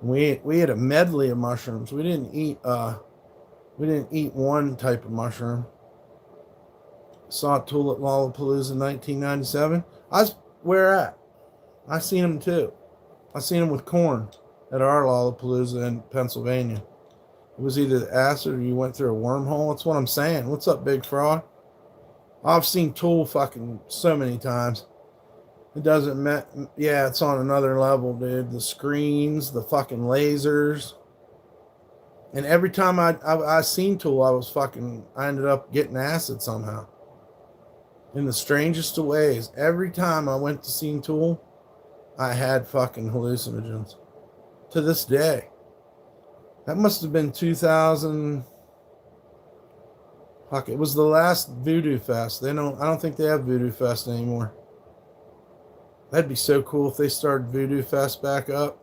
We had a medley of mushrooms. We didn't eat one type of mushroom. Saw Tool at Lollapalooza in 1997. Where at? I seen him too. I seen him with Korn at our Lollapalooza in Pennsylvania. It was either the acid or you went through a wormhole. That's what I'm saying. What's up, Big Fraud? I've seen Tool fucking so many times. It doesn't matter. Yeah, it's on another level, dude. The screens, the fucking lasers. And every time I seen Tool, I ended up getting acid somehow. In the strangest of ways. Every time I went to see Tool, I had fucking hallucinogens. To this day. That must have been 2000. Fuck, it was the last Voodoo Fest. I don't think they have Voodoo Fest anymore. That'd be so cool if they started Voodoo Fest back up.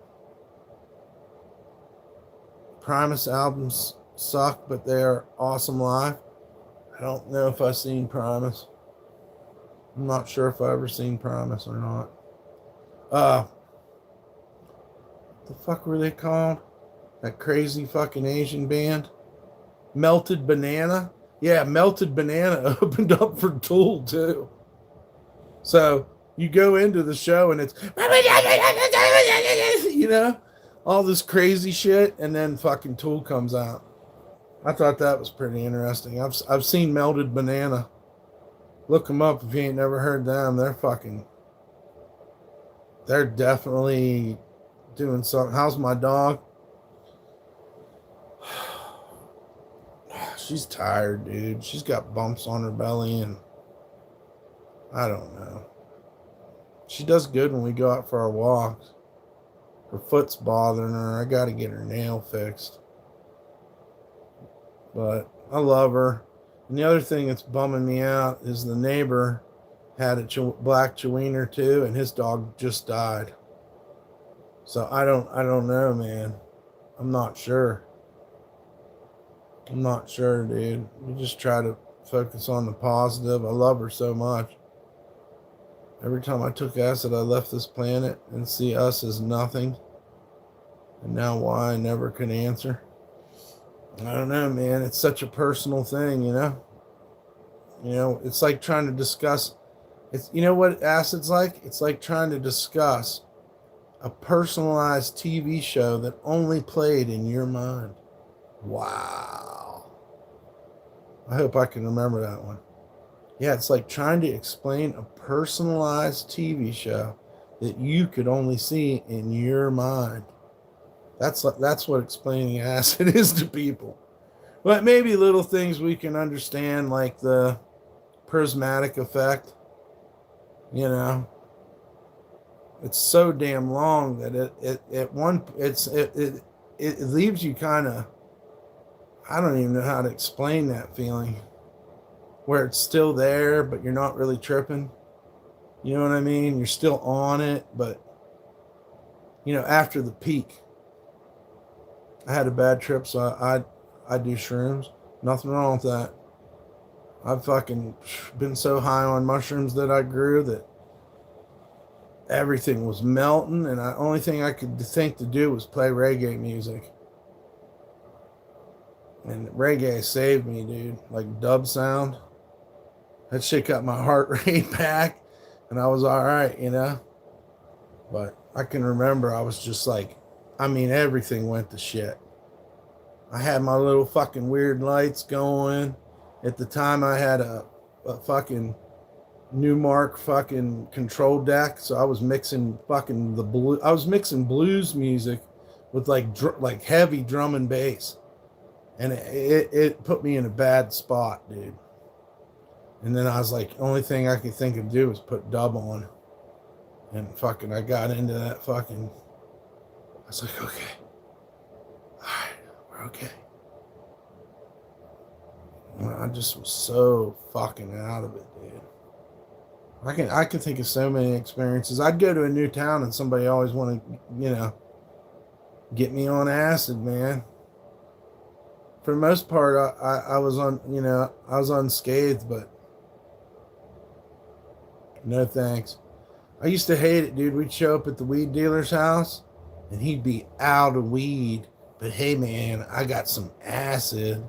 Primus albums suck, but they are awesome live. I don't know if I've seen Primus. I'm not sure if I've ever seen Primus or not. What the fuck were they called? That crazy fucking Asian band? Melted Banana? Yeah, Melted Banana opened up for Tool too. So you go into the show and it's, you know, all this crazy shit, and then fucking Tool comes out. I thought that was pretty interesting. I've seen Melted Banana. Look them up if you ain't never heard them. They're definitely doing something. How's my dog? She's tired, dude. She's got bumps on her belly, and I don't know. She does good when we go out for our walks. Her foot's bothering her. I got to get her nail fixed. But I love her. And the other thing that's bumming me out is the neighbor had a black Chiweenier too, and his dog just died. So I don't know, man. I'm not sure. Dude. We just try to focus on the positive. I love her so much. Every time I took acid, I left this planet and see us as nothing. And now why I never can answer. I don't know, man. It's such a personal thing, you know? You know, it's like trying to discuss... You know what acid's like? It's like trying to discuss a personalized TV show that only played in your mind. Wow. I hope I can remember that one. Yeah, it's like trying to explain a personalized TV show that you could only see in your mind. That's what explaining acid is to people. But maybe little things we can understand, like the prismatic effect. You know, it's so damn long that it leaves you kind of, I don't even know how to explain that feeling, where it's still there, but you're not really tripping. You know what I mean? You're still on it, but, you know, after the peak, I had a bad trip, so I do shrooms. Nothing wrong with that. I've fucking been so high on mushrooms that I grew that everything was melting, and the only thing I could think to do was play reggae music. And reggae saved me, dude. Like dub sound. That shit got my heart rate back, and I was all right, you know. But I can remember I was just like, I mean, everything went to shit. I had my little fucking weird lights going. At the time, I had a fucking Newmark fucking control deck, so I was mixing fucking I was mixing blues music with like heavy drum and bass, and it put me in a bad spot, dude. And then I was like, only thing I could think of do was put dub on, and fucking I got into that fucking. I was like, okay, all right, we're okay. I just was so fucking out of it, dude. I can think of so many experiences. I'd go to a new town and somebody always want to, you know, get me on acid, man. For the most part, I was on, you know, I was unscathed, but no thanks. I used to hate it, dude. We'd show up at the weed dealer's house and he'd be out of weed. But hey, man, I got some acid.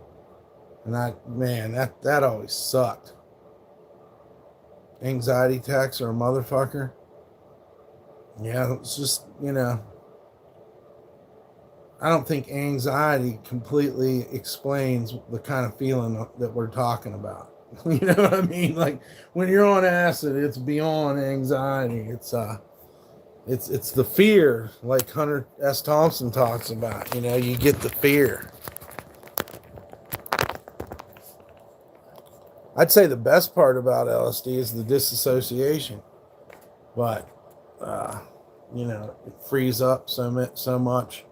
And that always sucked. Anxiety attacks are a motherfucker. Yeah, it's just, you know, I don't think anxiety completely explains the kind of feeling that we're talking about. You know what I mean? Like when you're on acid, it's beyond anxiety. It's the fear, like Hunter S. Thompson talks about. You know, you get the fear. I'd say the best part about LSD is the disassociation, but you know, it frees up so much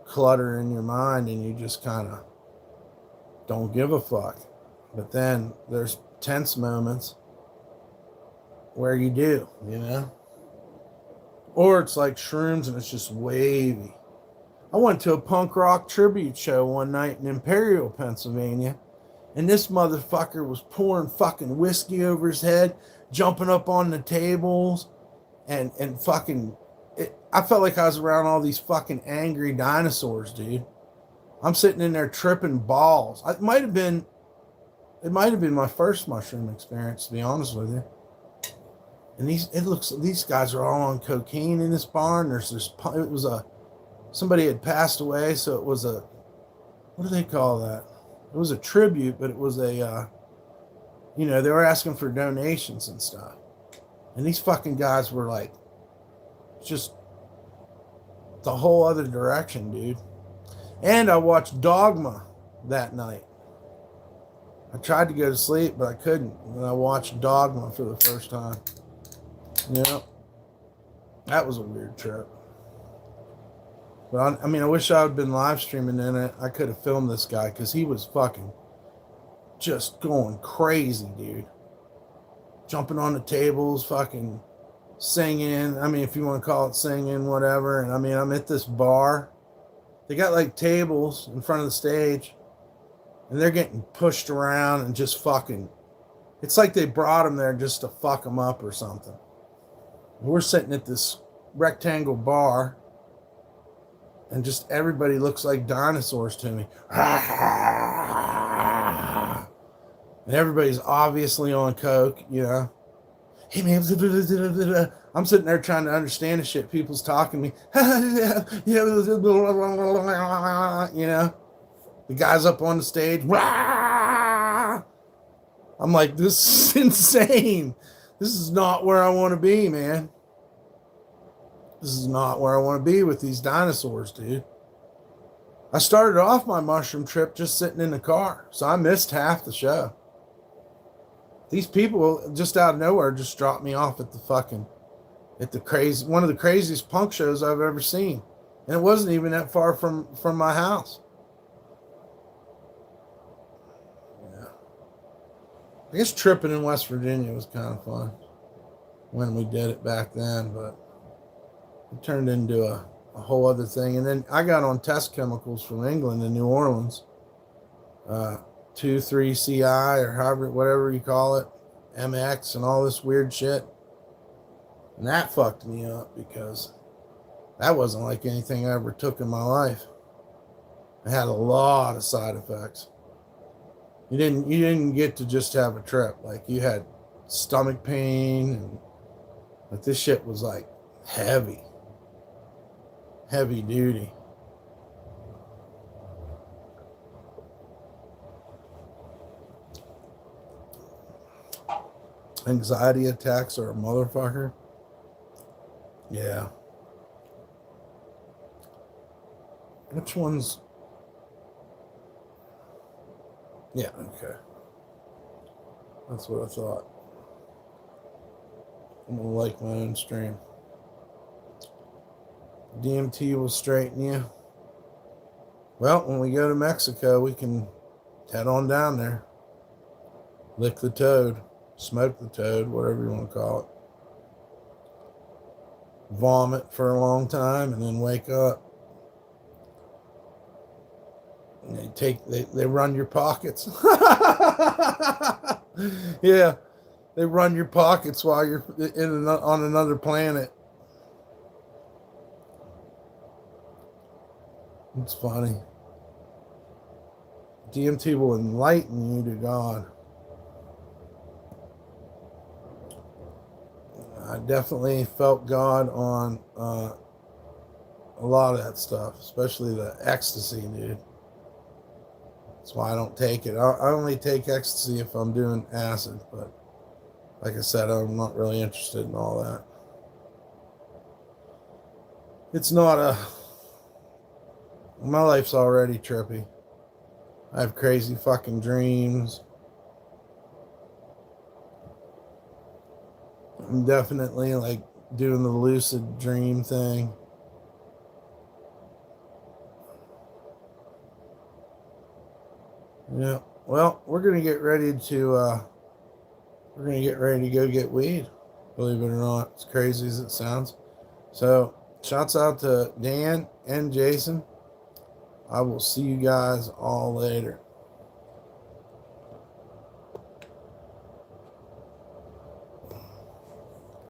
clutter in your mind, and you just kind of don't give a fuck. But then there's tense moments where you do, you know, or it's like shrooms and it's just wavy. I went to a punk rock tribute show one night in Imperial, Pennsylvania. And this motherfucker was pouring fucking whiskey over his head, jumping up on the tables, and fucking... I felt like I was around all these fucking angry dinosaurs, dude. I'm sitting in there tripping balls. It might have been my first mushroom experience, to be honest with you. And these guys are all on cocaine in this barn. Somebody had passed away, so it was what do they call that? It was a tribute, but it was you know, they were asking for donations and stuff. And these fucking guys were like, just the whole other direction, dude. And I watched Dogma that night. I tried to go to sleep, but I couldn't. And I watched Dogma for the first time. You know, that was a weird trip. But I mean, I wish I had been live streaming in it. I could have filmed this guy because he was fucking just going crazy, dude. Jumping on the tables, fucking singing. I mean, if you want to call it singing, whatever. And I mean, I'm at this bar. They got like tables in front of the stage, and they're getting pushed around and just fucking. It's like they brought them there just to fuck them up or something. We're sitting at this rectangle bar. And just everybody looks like dinosaurs to me. And everybody's obviously on coke, you know. Hey, man. I'm sitting there trying to understand the shit people's talking to me. You know. The guy's up on the stage. I'm like, this is insane. This is not where I want to be, man. This is not where I want to be with these dinosaurs, dude. I started off my mushroom trip just sitting in the car, so I missed half the show. These people just out of nowhere just dropped me off at one of the craziest punk shows I've ever seen. And it wasn't even that far from my house. Yeah. I guess tripping in West Virginia was kind of fun when we did it back then, but it turned into a whole other thing. And then I got on test chemicals from England in New Orleans. 2,3-CI or however, whatever you call it. MX and all this weird shit. And that fucked me up because that wasn't like anything I ever took in my life. I had a lot of side effects. You didn't get to just have a trip. Like you had stomach pain, and like this shit was like heavy, heavy duty. Anxiety attacks are a motherfucker. Yeah. Which one's? Yeah, okay. That's what I thought. I'm gonna like my own stream. DMT will straighten you. Well, when we go to Mexico, we can head on down there. Lick the toad. Smoke the toad, whatever you want to call it. Vomit for a long time and then wake up. And they run your pockets. Yeah, they run your pockets while you're on another planet. It's funny. DMT will enlighten you to God. I definitely felt God on a lot of that stuff, especially the ecstasy, dude. That's why I don't take it. I only take ecstasy if I'm doing acid, but like I said, I'm not really interested in all that. It's not my life's already trippy. I have crazy fucking dreams. I'm definitely like doing the lucid dream thing. Yeah. Well, we're gonna get ready to go get weed. Believe it or not, as crazy as it sounds. So, shouts out to Dan and Jason. I will see you guys all later.